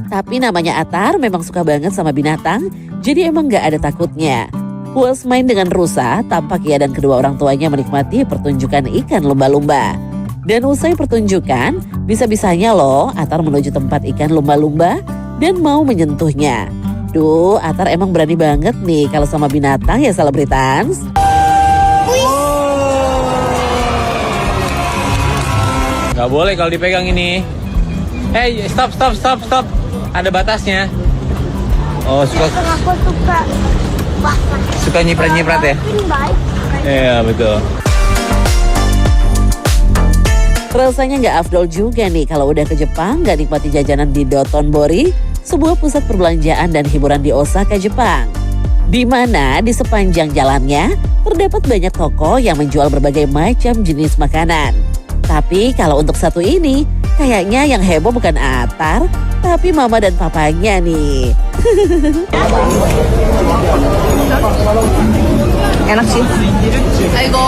Tapi namanya Atar memang suka banget sama binatang, jadi emang gak ada takutnya. Puas main dengan rusa, tampak ia dan kedua orang tuanya menikmati pertunjukan ikan lumba-lumba. Dan usai pertunjukan, bisa-bisanya loh Atar menuju tempat ikan lumba-lumba dan mau menyentuhnya. Duh, Atar emang berani banget nih kalau sama binatang ya Selebritas. Gak boleh kalau dipegang ini. Hey, stop. Ada batasnya. Oh, aku suka suka nyiprat-nyiprat ya? baik. Iya, betul. Rasanya nggak afdol juga nih kalau udah ke Jepang nggak nikmati jajanan di Dotonbori, sebuah pusat perbelanjaan dan hiburan di Osaka, Jepang. Di mana di sepanjang jalannya terdapat banyak toko yang menjual berbagai macam jenis makanan. Tapi kalau untuk satu ini, kayaknya yang heboh bukan Atar, tapi mama dan papanya nih. Enak sih. Ayo.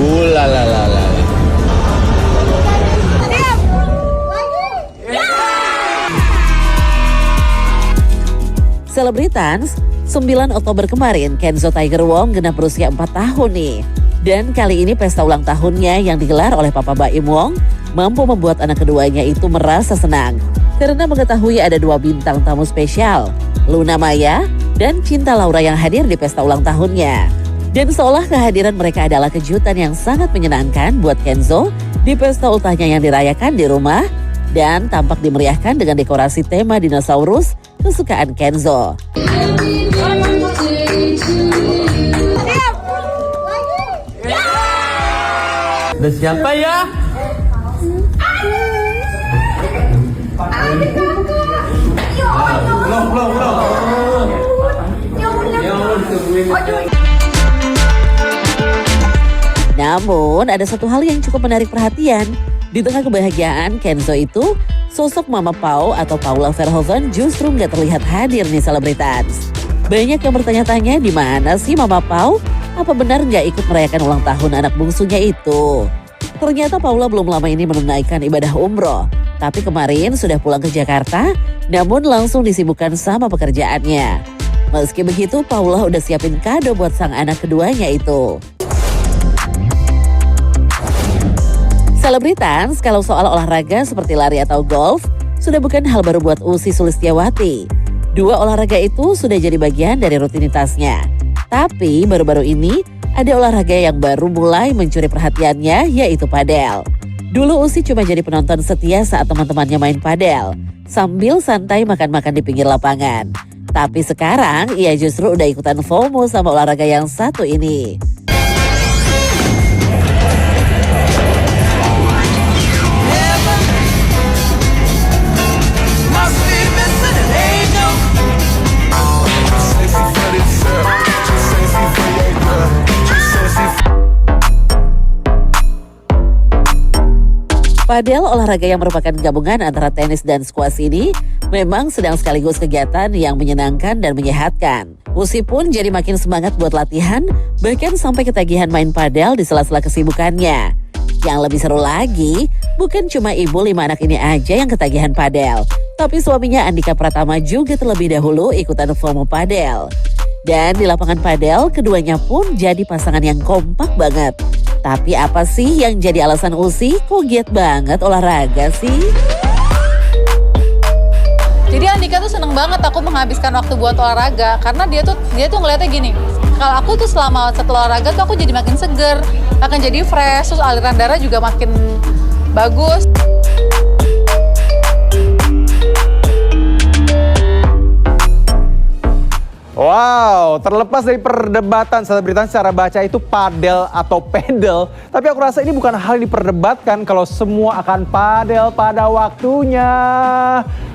Ulalala. Selebritas, 9 Oktober kemarin Kenzo Tiger Wong genap berusia 4 tahun nih. Dan kali ini pesta ulang tahunnya yang digelar oleh Papa Baim Wong mampu membuat anak keduanya itu merasa senang. Karena mengetahui ada 2 bintang tamu spesial, Luna Maya dan Cinta Laura yang hadir di pesta ulang tahunnya. Dan seolah kehadiran mereka adalah kejutan yang sangat menyenangkan buat Kenzo di pesta ultahnya yang dirayakan di rumah dan tampak dimeriahkan dengan dekorasi tema dinosaurus kesukaan Kenzo. Udah siapa ya? Namun ada satu hal yang cukup menarik perhatian. Di tengah kebahagiaan Kenzo itu, sosok Mama Pau atau Paula Verhoeven justru nggak terlihat hadir nih selebritas. Banyak yang bertanya-tanya di mana sih Mama Pau? Apa benar nggak ikut merayakan ulang tahun anak bungsunya itu? Ternyata Paula belum lama ini menunaikan ibadah umroh. Tapi kemarin sudah pulang ke Jakarta, namun langsung disibukkan sama pekerjaannya. Meski begitu, Paula udah siapin kado buat sang anak keduanya itu. Selebritas, kalau soal olahraga seperti lari atau golf, sudah bukan hal baru buat Ussy Sulistyawati. 2 olahraga itu sudah jadi bagian dari rutinitasnya. Tapi baru-baru ini, ada olahraga yang baru mulai mencuri perhatiannya, yaitu padel. Dulu Ussy cuma jadi penonton setia saat teman-temannya main padel, sambil santai makan-makan di pinggir lapangan. Tapi sekarang, ia justru udah ikutan FOMO sama olahraga yang satu ini. Padel, olahraga yang merupakan gabungan antara tenis dan squash ini, memang sedang sekaligus kegiatan yang menyenangkan dan menyehatkan. Ussy pun jadi makin semangat buat latihan, bahkan sampai ketagihan main padel di sela-sela kesibukannya. Yang lebih seru lagi, bukan cuma ibu 5 anak ini aja yang ketagihan padel, tapi suaminya Andika Pratama juga terlebih dahulu ikutan FOMO padel. Dan di lapangan padel, keduanya pun jadi pasangan yang kompak banget. Tapi apa sih yang jadi alasan Ussy kok giat banget olahraga sih? Jadi Andika tuh seneng banget aku menghabiskan waktu buat olahraga karena dia tuh ngeliatnya gini. Kalau aku tuh setelah olahraga tuh aku jadi makin seger, akan jadi fresh, terus aliran darah juga makin bagus. Wow, terlepas dari perdebatan selebritas cara baca itu padel atau pedel, tapi aku rasa ini bukan hal yang diperdebatkan kalau semua akan padel pada waktunya.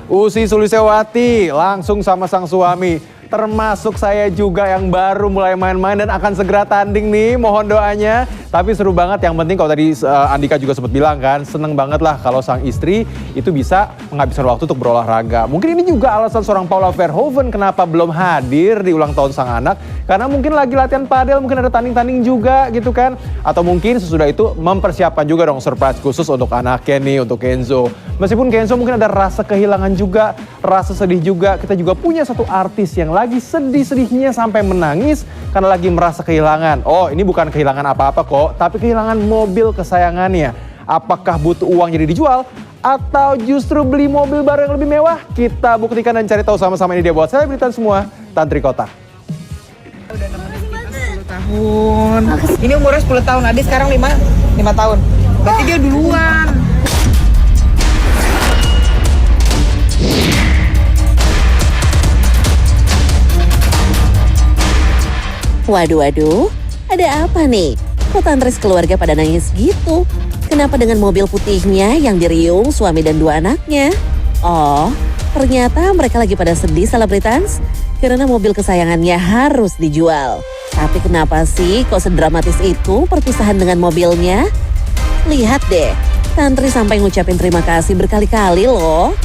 Ussy Sulistyawati langsung sama sang suami, termasuk saya juga yang baru mulai main-main dan akan segera tanding nih, mohon doanya. Tapi seru banget, yang penting kalau tadi Andika juga sempat bilang kan, seneng banget lah kalau sang istri itu bisa menghabiskan waktu untuk berolahraga. Mungkin ini juga alasan seorang Paula Verhoeven kenapa belum hadir di ulang tahun sang anak, karena mungkin lagi latihan padel, mungkin ada tanding-tanding juga gitu kan. Atau mungkin sesudah itu mempersiapkan juga dong surprise khusus untuk anaknya nih, untuk Kenzo. Meskipun Kenzo mungkin ada rasa kehilangan juga, rasa sedih juga. Kita juga punya satu artis yang lagi sedih-sedihnya sampai menangis karena lagi merasa kehilangan. Oh, ini bukan kehilangan apa-apa kok, tapi kehilangan mobil kesayangannya. Apakah butuh uang jadi dijual atau justru beli mobil baru yang lebih mewah? Kita buktikan dan cari tahu sama-sama. Ini dia buat selebritas semua, Tantri Kota. Udah nemenin kita 10 tahun. Ini umurnya 10 tahun, Adi sekarang 5 tahun. Berarti dia duluan. Waduh, ada apa nih? Kok Tantri keluarga pada nangis gitu? Kenapa dengan mobil putihnya yang diriung suami dan 2 anaknya? Oh, ternyata mereka lagi pada sedih Celebritas karena mobil kesayangannya harus dijual. Tapi kenapa sih kok sedramatis itu perpisahan dengan mobilnya? Lihat deh, Tantri sampai ngucapin terima kasih berkali-kali loh.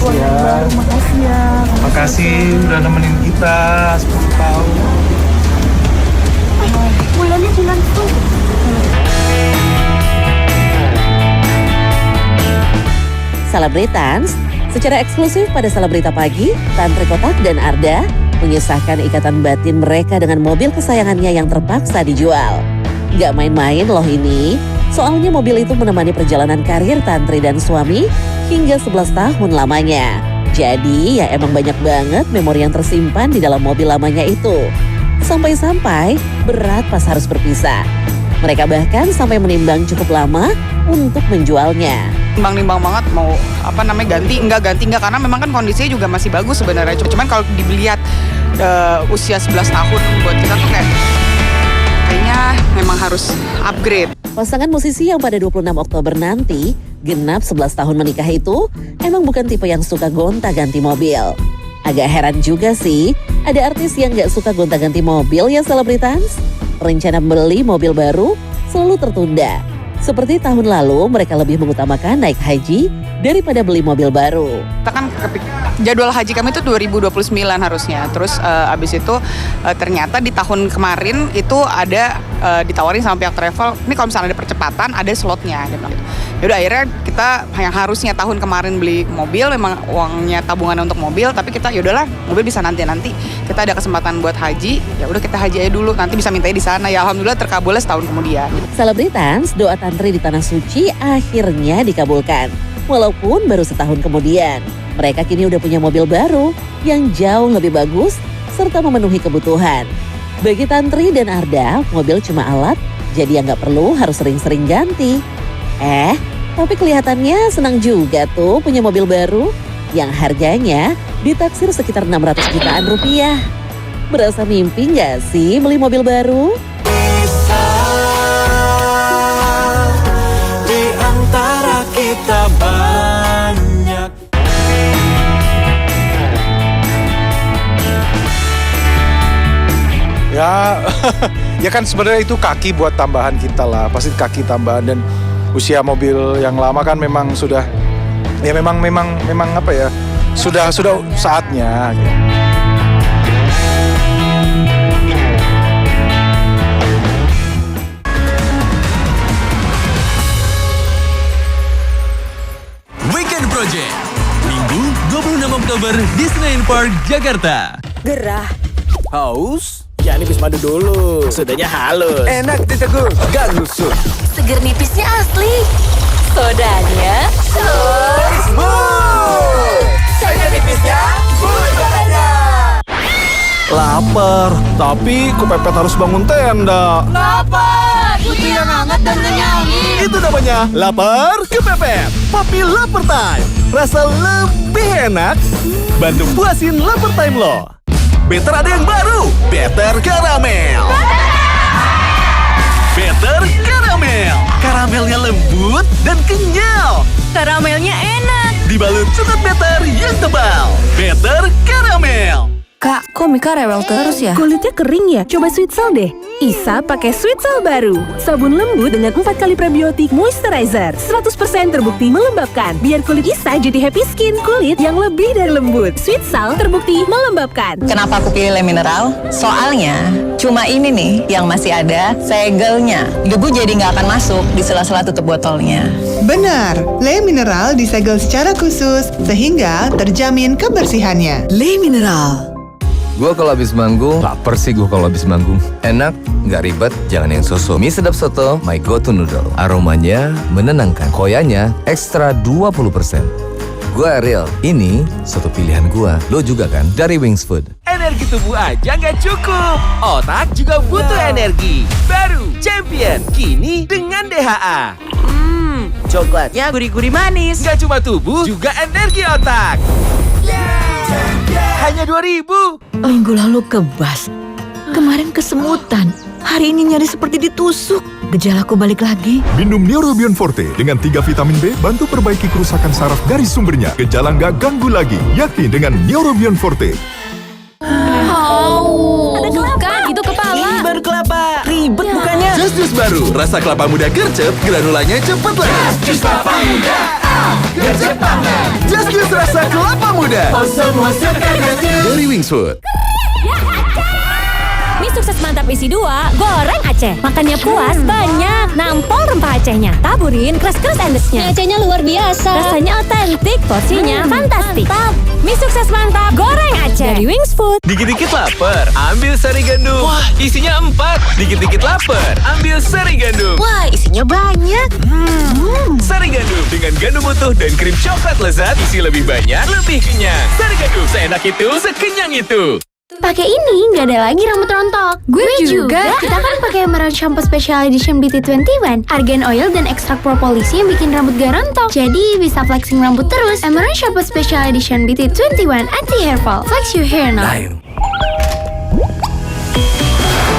Makasih ya. Makasih udah nemenin kita 10 tahun. Bulannya bulan tuh. Celebritas, secara eksklusif pada Selebrita Pagi, Tantri Kotak dan Arda mengisahkan ikatan batin mereka dengan mobil kesayangannya yang terpaksa dijual. Gak main-main loh ini, soalnya mobil itu menemani perjalanan karir Tantri dan suami hingga 11 tahun lamanya. Jadi ya emang banyak banget memori yang tersimpan di dalam mobil lamanya itu. Sampai-sampai berat pas harus berpisah. Mereka bahkan sampai menimbang cukup lama untuk menjualnya. Nimbang-nimbang banget mau ganti enggak karena memang kan kondisinya juga masih bagus sebenarnya. Cuman kalau dilihat usia 11 tahun buat kita tuh kayaknya memang harus upgrade. Pasangan musisi yang pada 26 Oktober nanti genap 11 tahun menikah itu emang bukan tipe yang suka gonta-ganti mobil. Agak heran juga sih, ada artis yang gak suka gonta-ganti mobil ya Celebritas. Rencana beli mobil baru selalu tertunda. Seperti tahun lalu mereka lebih mengutamakan naik haji daripada beli mobil baru. Kita kan jadwal haji kami itu 2029 harusnya. Terus abis itu ternyata di tahun kemarin itu ada ditawarin sama pihak travel, ini kalau misalnya ada percepatan ada slotnya. Yaudah akhirnya kita yang harusnya tahun kemarin beli mobil, memang uangnya tabungan untuk mobil, tapi kita yaudahlah mobil bisa nanti kita ada kesempatan buat haji, ya udah kita haji aja dulu, nanti bisa mintanya di sana. Ya alhamdulillah terkabulnya setahun kemudian. Celebritas, doa Tantri di Tanah Suci akhirnya dikabulkan. Walaupun baru setahun kemudian, mereka kini udah punya mobil baru yang jauh lebih bagus serta memenuhi kebutuhan. Bagi Tantri dan Arda, mobil cuma alat, jadi ya nggak perlu harus sering-sering ganti. Tapi kelihatannya senang juga tuh punya mobil baru yang harganya ditaksir sekitar 600 jutaan rupiah. Berasa mimpi nggak sih beli mobil baru? Di antara kita banyak. Ya kan sebenarnya itu kaki buat tambahan kita lah, pasti kaki tambahan. Dan usia mobil yang lama kan memang sudah, ya memang apa ya, sudah saatnya. Gitu. Weekend Project, Minggu 26 Oktober di Senayan Park, Jakarta. Gerah. Haus? Ya nipis madu dulu. Sudahnya halus. Enak diteguk, gak nusuk. Seger nipisnya asli. Sodanya smooth. Seger nipisnya smooth sodanya. Lapar, tapi kepepet harus bangun tenda. Lapar, butuh yang hangat dan ngenyangin. Itu namanya lapar kepepet. Papi Lapar Time. Rasa lebih enak. Bantu puasin Lapar Time lo. Better ada yang baru, Better Caramel. Better Caramel. Karamelnya lembut dan kenyal. Karamelnya enak. Dibalut coklat Better yang tebal. Better Caramel. Kak, kok Mika rewel terus ya? Kulitnya kering ya? Coba Sweetsal deh. Isa pakai Sweetsal baru. Sabun lembut dengan 4 kali prebiotik moisturizer. 100% terbukti melembabkan. Biar kulit Isa jadi happy skin. Kulit yang lebih dari lembut. Sweetsal terbukti melembabkan. Kenapa aku pilih Le Mineral? Soalnya cuma ini nih yang masih ada segelnya. Debu jadi nggak akan masuk di sela-sela tutup botolnya. Benar, Le Mineral disegel secara khusus sehingga terjamin kebersihannya. Le Mineral. Gue kalau habis manggung, lapar sih gue kalau habis manggung. Enak, nggak ribet, jangan yang soto. Mie sedap soto, my go-to noodle. Aromanya menenangkan, koyanya ekstra 20%. Gue Ariel, ini soto pilihan gue. Lo juga kan? Dari Wings Food. Energi tubuh aja nggak cukup, otak juga butuh energi. Baru Champion, kini dengan DHA. Coklatnya gurih-gurih manis. Nggak cuma tubuh, juga energi otak. Hanya 2.000. Minggu lalu kebas. Kemarin kesemutan. Hari ini nyari seperti ditusuk. Gejalaku balik lagi. Minum Neurobion Forte dengan 3 vitamin B bantu perbaiki kerusakan saraf dari sumbernya. Gejala nggak ganggu lagi. Yakin dengan Neurobion Forte. Bukan, itu kepala. Ini baru kelapa. Ribet bukannya. Jus baru, rasa kelapa muda gercep, granulanya cepet banget. Jus kelapa muda, gercep banget. Jus rasa kelapa muda. Oh, semua suka gercep. Dari Wings Food. Mie sukses mantap isi 2, goreng Aceh. Makannya puas, banyak. Nampol rempah Acehnya. Taburin keras-keras endesnya. Acehnya luar biasa. Rasanya otentik, porsinya fantastik. Mie sukses mantap, goreng Aceh. Dari Wings Food. Dikit-dikit lapar, ambil sari gandum. Wah, isinya 4. Dikit-dikit lapar, ambil sari gandum. Wah, isinya banyak. Sari gandum dengan gandum utuh dan krim coklat lezat, isi lebih banyak, lebih kenyang. Sari gandum, seenak itu, sekenyang itu. Pakai ini nggak ada lagi rambut rontok. Gue juga. Kita kan pakai Emerald Shampoo Special Edition BT21. Argan oil dan ekstrak propolis yang bikin rambut gak rontok. Jadi bisa flexing rambut terus. Emerald Shampoo Special Edition BT21 Anti Hair Fall. Flex your hair now.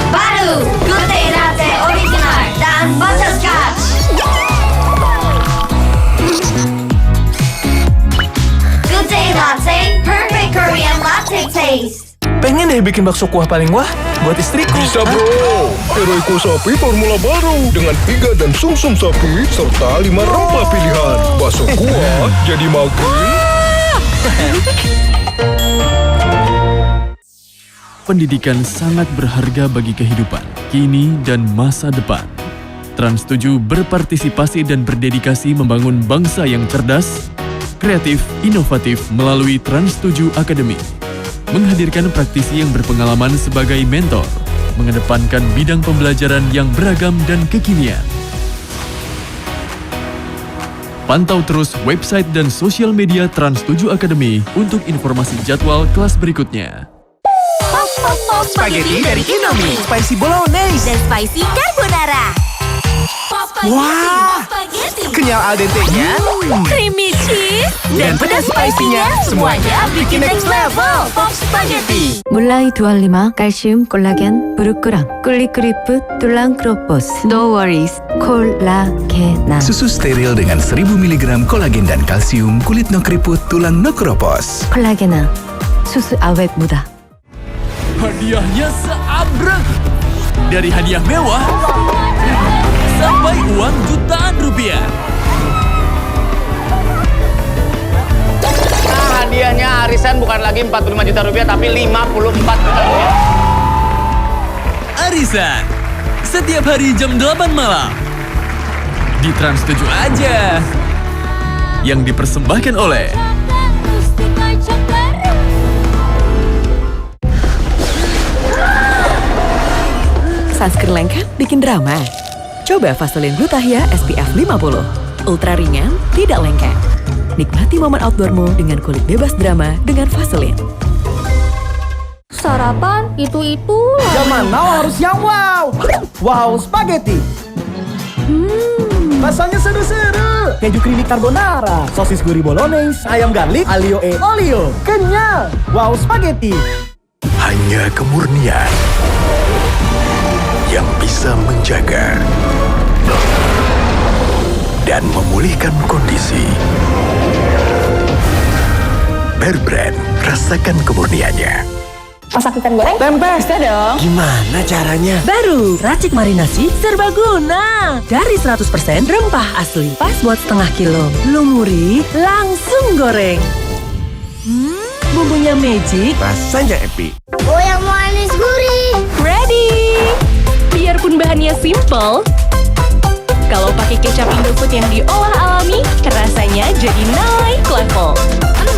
Baru Good Day Latte Original dan Butterscotch. Good Day Latte, perfect Korean latte taste. Pengen deh bikin bakso kuah paling wah buat istriku. Bisa bro. Heroico Sapi formula baru dengan 3 dan sumsum sapi serta 5 rempah pilihan. Bakso kuah jadi makin. Pendidikan sangat berharga bagi kehidupan, kini dan masa depan. Trans 7 berpartisipasi dan berdedikasi membangun bangsa yang cerdas, kreatif, inovatif melalui Trans 7 Academy. Menghadirkan praktisi yang berpengalaman sebagai mentor, mengedepankan bidang pembelajaran yang beragam dan kekinian. Pantau terus website dan sosial media Trans 7 Academy untuk informasi jadwal kelas berikutnya. Spaghetti dari Indomie, spicy bolognese dan spicy carbonara. Wah, kenyal al dente-nya, creamy cheese, dan pedas spicy-nya, semuanya bikin next level. Pop Spaghetti. 몰라이 두알리마, 칼슘, 콜라겐, 브루크랑, 꿀리크리프, 툴랑크로포스. No worries, 콜라게나. Susu steril dengan 1000 mg kolagen dan kalsium, kulit no keriput, tulang no keropos. 콜라게나, 수수 아웨트 무다. Hadiahnya seabrek. Dari hadiah mewah sampai uang jutaan rupiah. Nah, hadiahnya arisan bukan lagi 45 juta rupiah tapi 54 juta rupiah. Arisan setiap hari jam 8 malam di Trans 7 aja. Yang dipersembahkan oleh Sunscreen lengket bikin drama. Coba Vaseline Glutathione SPF 50. Ultra ringan, tidak lengket. Nikmati momen outdoormu dengan kulit bebas drama dengan Vaseline. Sarapan itu. Zaman now harus yang wow. Wow spaghetti. Rasanya seru-seru. Keju creamy carbonara, sosis gurih bolognese, ayam garlic, alio e olio. Kenyal. Wow spaghetti. Hanya kemurnian yang bisa menjaga dan memulihkan kondisi. Bear Brand, rasakan kemurniannya. Masak ikan goreng? Tempe. Bisa dong. Gimana caranya? Baru racik marinasi serbaguna. Dari 100% rempah asli. Pas buat setengah kilo. Lumuri, langsung goreng. Bumbunya magic. Rasanya epic. Oh, yang manis gurih. Ready. Biarpun bahannya simple, kalau pakai kecap Indofood yang diolah alami, rasanya jadi naik level.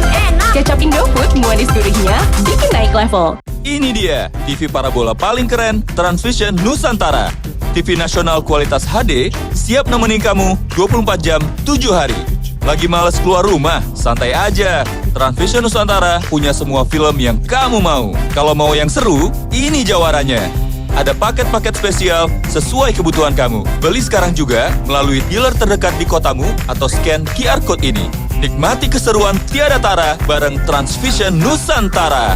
Enak. Kecap Indofood manis gurihnya bikin naik level. Ini dia TV parabola paling keren Transvision Nusantara. TV nasional kualitas HD siap nemenin kamu 24 jam 7 hari. Lagi males keluar rumah? Santai aja. Transvision Nusantara punya semua film yang kamu mau. Kalau mau yang seru, ini jawarannya. Ada paket-paket spesial sesuai kebutuhan kamu. Beli sekarang juga melalui dealer terdekat di kotamu atau scan QR Code ini. Nikmati keseruan tiada tara bareng Transvision Nusantara.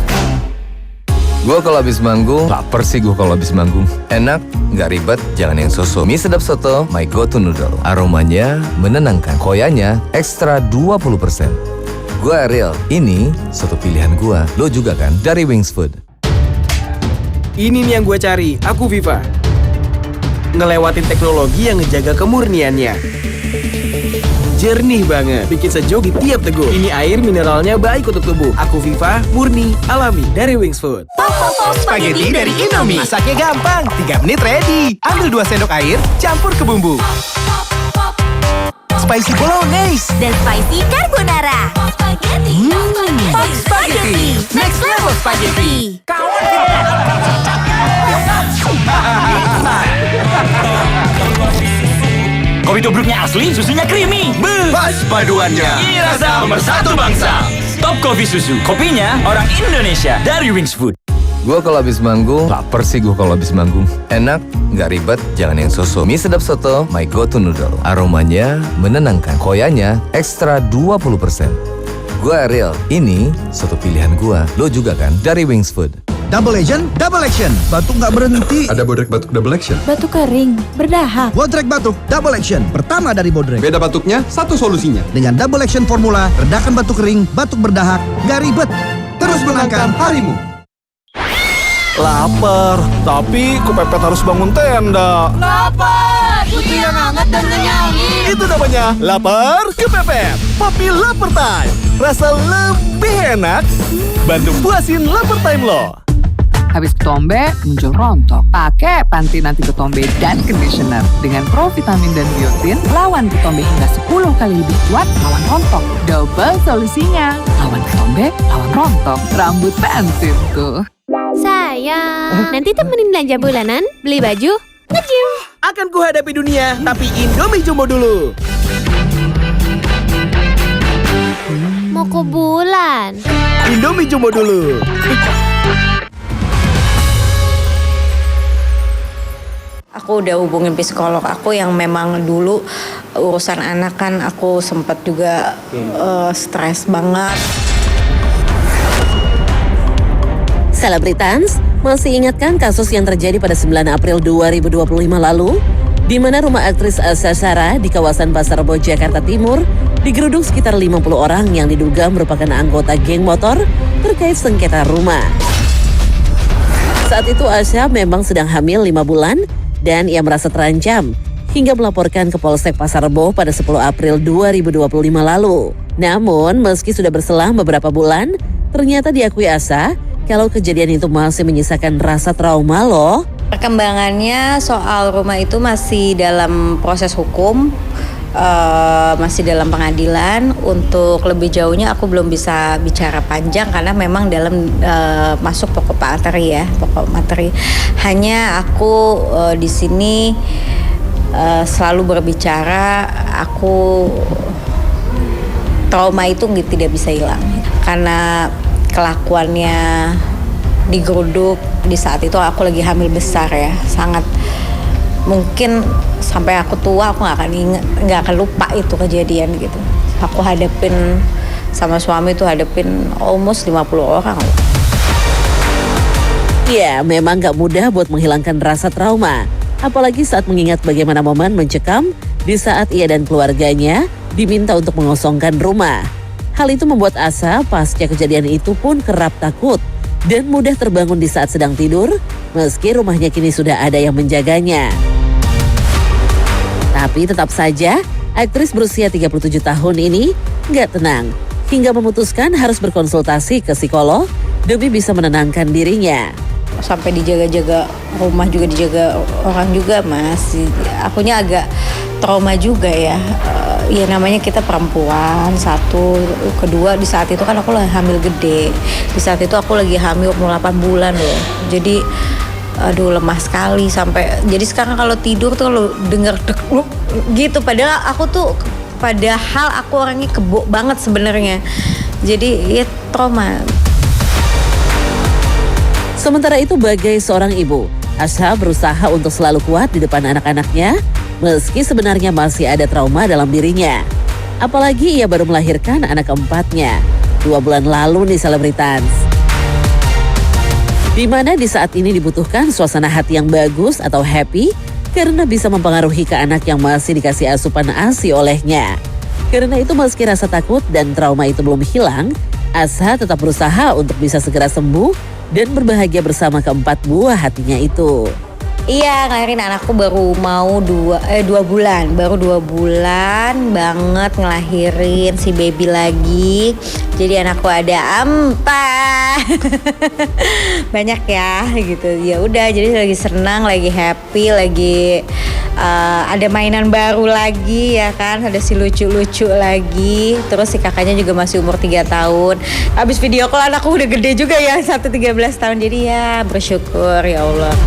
Gue kalau habis manggung, lapar sih gue kalau habis manggung. Enak, nggak ribet, jangan yang soso. Mie sedap soto, my go-to noodle. Aromanya menenangkan, koyanya ekstra 20%. Gue Ariel, ini soto pilihan gue. Lo juga kan? Dari Wings Food. Ini nih yang gue cari, aku Viva. Ngelewatin teknologi yang ngejaga kemurniannya. Jernih banget, bikin sejuk di tiap teguk. Ini air mineralnya baik untuk tubuh. Aku Viva, murni, alami dari Wings Food. Spaghetti dari Indomie. Masaknya gampang, 3 menit ready. Ambil 2 sendok air, campur ke bumbu. Spicy bolognese dan spicy carbonara. Spaghetti. Next level spaghetti. Kopi tubruknya asli, susunya creamy. Pas paduannya. Ini rasa nomor 1 bangsa. Top Coffee Susu. Kopinya orang Indonesia dari Wings Food. Gue kalau habis manggung, lapar sih gue kalau habis manggung. Enak, nggak ribet, jangan yang soso. Mie sedap soto, my go-to noodle. Aromanya menenangkan, koyanya ekstra 20%. Gue Ariel, ini soto pilihan gue. Lo juga kan? Dari Wings Food. Double Agent, Double Action. Batuk nggak berhenti. Ada Bodrek Batuk Double Action. Batuk kering, berdahak. Bodrek Batuk, Double Action. Pertama dari Bodrek. Beda batuknya, satu solusinya. Dengan Double Action formula, redakan batuk kering, batuk berdahak, nggak ribet. Terus menangkan harimu. Lapar, tapi kepepet harus bangun tenda. Lapar, putri yang hangat dan menyanyi. Itu namanya lapar kepepet. Papi Lapar Time. Rasa lebih enak, bantu puasin lapar time lo. Habis ketombe, muncul rontok. Pakai panti anti ketombe dan conditioner. Dengan provitamin dan biotin, lawan ketombe hingga 10 kali lebih kuat lawan rontok. Double solusinya. Lawan ketombe, lawan rontok. Rambut pensil tuh. Sayang, nanti temenin belanja bulanan, beli baju, nge-gym. Akan kuhadapi dunia, tapi Indomie Jumbo dulu. Mau ke bulan. Indomie Jumbo dulu. Aku udah hubungin psikolog aku yang memang dulu urusan anak kan aku sempat juga stres banget. Selebritas, masih ingatkan kasus yang terjadi pada 9 April 2025 lalu? Di mana rumah aktris Asha Sarah di kawasan Pasar Rebo, Jakarta Timur digeruduk sekitar 50 orang yang diduga merupakan anggota geng motor terkait sengketa rumah. Saat itu Asha memang sedang hamil 5 bulan dan ia merasa terancam hingga melaporkan ke Polsek Pasar Rebo pada 10 April 2025 lalu. Namun, meski sudah berselang beberapa bulan, ternyata diakui Asha kalau kejadian itu masih menyisakan rasa trauma loh. Perkembangannya soal rumah itu masih dalam proses hukum, masih dalam pengadilan. Untuk lebih jauhnya aku belum bisa bicara panjang karena memang dalam masuk pokok materi ya, pokok materi. Hanya aku di sini selalu berbicara, aku trauma itu tidak bisa hilang karena kelakuannya digeruduk di saat itu aku lagi hamil besar ya, sangat mungkin sampai aku tua aku nggak akan lupa itu kejadian gitu. Aku hadapin sama suami itu hadapin almost 50 orang. Ya, memang gak mudah buat menghilangkan rasa trauma, apalagi saat mengingat bagaimana momen mencekam di saat ia dan keluarganya diminta untuk mengosongkan rumah. Hal itu membuat Asha pasca kejadian itu pun kerap takut dan mudah terbangun di saat sedang tidur, meski rumahnya kini sudah ada yang menjaganya. Tapi tetap saja, aktris berusia 37 tahun ini nggak tenang, hingga memutuskan harus berkonsultasi ke psikolog demi bisa menenangkan dirinya. Sampai dijaga-jaga rumah juga, dijaga orang juga mas. Akunya agak trauma juga ya. Ya namanya kita perempuan, satu, kedua di saat itu kan aku lagi hamil gede. Di saat itu aku lagi hamil umur 8 bulan loh. Jadi aduh lemah sekali sampai jadi sekarang kalau tidur tuh lo denger dek gitu, padahal aku tuh orangnya kebo banget sebenarnya. Jadi ya trauma. Sementara itu sebagai seorang ibu, Asha berusaha untuk selalu kuat di depan anak-anaknya, meski sebenarnya masih ada trauma dalam dirinya. Apalagi ia baru melahirkan anak keempatnya 2 bulan lalu nih selebritas. Di mana di saat ini dibutuhkan suasana hati yang bagus atau happy karena bisa mempengaruhi ke anak yang masih dikasih asupan ASI olehnya. Karena itu meski rasa takut dan trauma itu belum hilang, Asha tetap berusaha untuk bisa segera sembuh dan berbahagia bersama keempat buah hatinya itu. Iya, ngelahirin anakku baru mau 2 bulan. Baru 2 bulan banget ngelahirin si baby lagi. Jadi anakku ada 4. Banyak ya gitu. Ya udah, jadi lagi senang, lagi happy, lagi ada mainan baru lagi ya kan. Ada si lucu-lucu lagi. Terus si kakaknya juga masih umur 3 tahun. Abis video call anakku udah gede juga ya, 13 tahun. Jadi ya bersyukur ya Allah.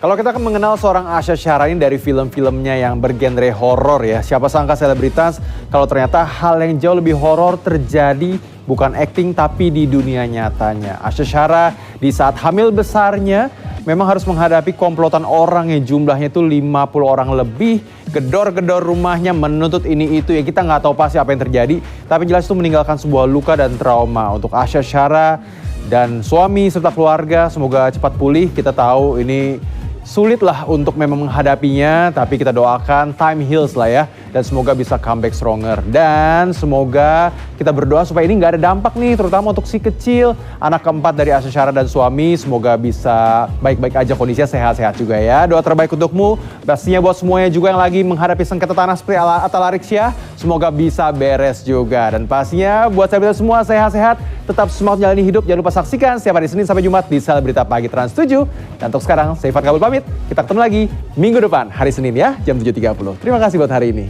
Kalau kita akan mengenal seorang Asha Syahrain dari film-filmnya yang bergenre horor ya. Siapa sangka selebritas kalau ternyata hal yang jauh lebih horor terjadi bukan akting tapi di dunia nyatanya. Asha Syahra di saat hamil besarnya memang harus menghadapi komplotan orang yang jumlahnya itu 50 orang lebih. Gedor-gedor rumahnya menuntut ini itu ya, kita nggak tahu pasti apa yang terjadi. Tapi jelas itu meninggalkan sebuah luka dan trauma untuk Asha Syahra dan suami serta keluarga. Semoga cepat pulih. Kita tahu ini sulit lah untuk memang menghadapinya, tapi kita doakan time heals lah ya. Dan semoga bisa comeback stronger. Dan semoga kita berdoa supaya ini nggak ada dampak nih, terutama untuk si kecil. Anak keempat dari Asha Syahra dan suami, semoga bisa baik-baik aja, kondisinya sehat-sehat juga ya. Doa terbaik untukmu, pastinya buat semuanya juga yang lagi menghadapi sengketa tanah seperti Atta Larixia. Semoga bisa beres juga. Dan pastinya buat saya semua sehat-sehat, tetap semangat jalani hidup. Jangan lupa saksikan setiap hari Senin sampai Jumat di Selebrita Pagi Trans 7. Dan untuk sekarang, saya Ivan Kabul pamit. Kita ketemu lagi minggu depan, hari Senin ya, jam 7.30. Terima kasih buat hari ini.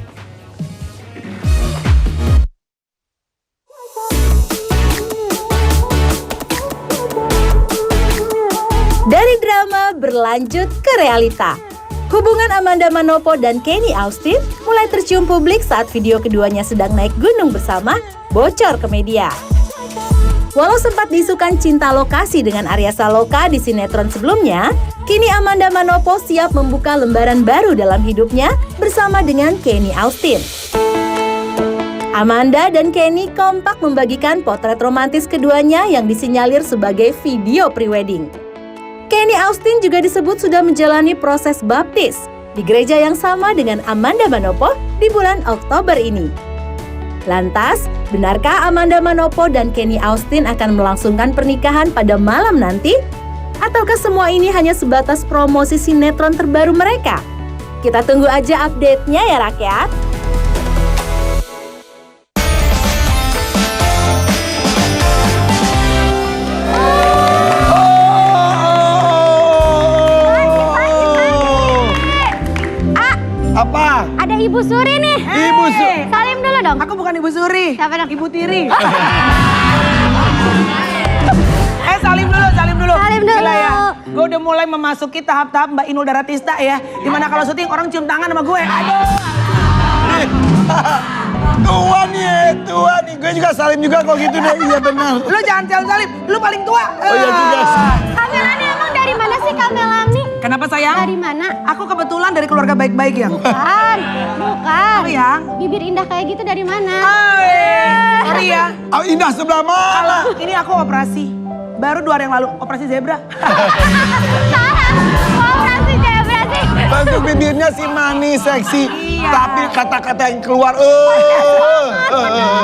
Dari drama berlanjut ke realita. Hubungan Amanda Manopo dan Kenny Austin mulai tercium publik saat video keduanya sedang naik gunung bersama bocor ke media. Walau sempat diisukan cinta lokasi dengan Arya Saloka di sinetron sebelumnya, kini Amanda Manopo siap membuka lembaran baru dalam hidupnya bersama dengan Kenny Austin. Amanda dan Kenny kompak membagikan potret romantis keduanya yang disinyalir sebagai video prewedding. Kenny Austin juga disebut sudah menjalani proses baptis di gereja yang sama dengan Amanda Manopo di bulan Oktober ini. Lantas, benarkah Amanda Manopo dan Kenny Austin akan melangsungkan pernikahan pada malam nanti? Ataukah semua ini hanya sebatas promosi sinetron terbaru mereka? Kita tunggu aja update-nya ya rakyat. Apa? Ada Ibu Suri nih. Ibu Suri. Salim dulu dong. Aku bukan Ibu Suri. Siapa dong? Ibu Tiri. Salim dulu. Salim dulu. Gila ya. Gue udah mulai memasuki tahap-tahap Mbak Inul Daratista ya. Dimana kalau syuting orang cium tangan sama gue. Aduh. Tua nih. Gue juga salim juga kok gitu deh. Iya benar. Lu jangan salim. Lu paling tua. Oh iya juga. Kamelani emang dari mana sih Kamelani? Kenapa sayang? Dari mana? Aku kebetulan dari keluarga baik-baik ya. Bukan. Apa yang? Bibir indah kayak gitu dari mana? Sorry ya. Oh, indah sebelah mana? Kalau ini aku operasi. Baru 2 hari yang lalu, operasi zebra. Operasi zebra sih. Bentuk bibirnya si manis, seksi. Iya. Tapi kata-kata yang keluar.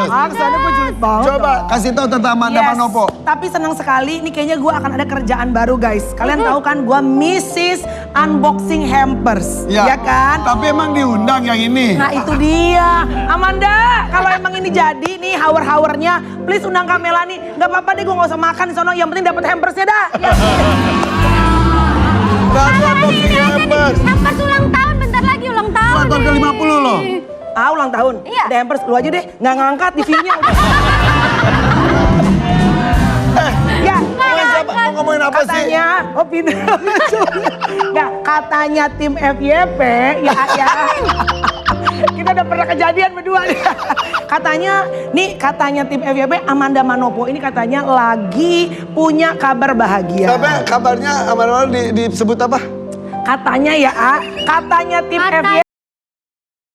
Aksana gue julid banget. Coba kasih tahu tentang Amanda Manopo. Tapi senang sekali, ini kayaknya gue akan ada kerjaan baru guys. Kalian tahu kan gue Mrs. Unboxing Hampers. Ya kan? Tapi emang diundang yang ini. Nah itu dia. Amanda, kalau emang ini jadi nih hour-hournya, please undang Kamelani. Gak apa-apa deh gue gak usah makan di sono, yang penting dapat hampersnya dah. Unboxing Hampers. Hampers ulang tahun, bentar lagi ulang tahun. Ulang tahun ke-50 loh. Ulang tahun? Iya. Ada hampers, lu aja deh. Gak ngangkat di view-nya. Ya, mau ngomongin apa sih? Katanya, pindah. Nggak, katanya tim FYP, ya. Kita udah pernah kejadian berdua nih. Katanya tim FYP Amanda Manopo ini katanya lagi punya kabar bahagia. Sampai kabarnya Amanda Manopo disebut apa? Katanya ya, katanya tim FYP.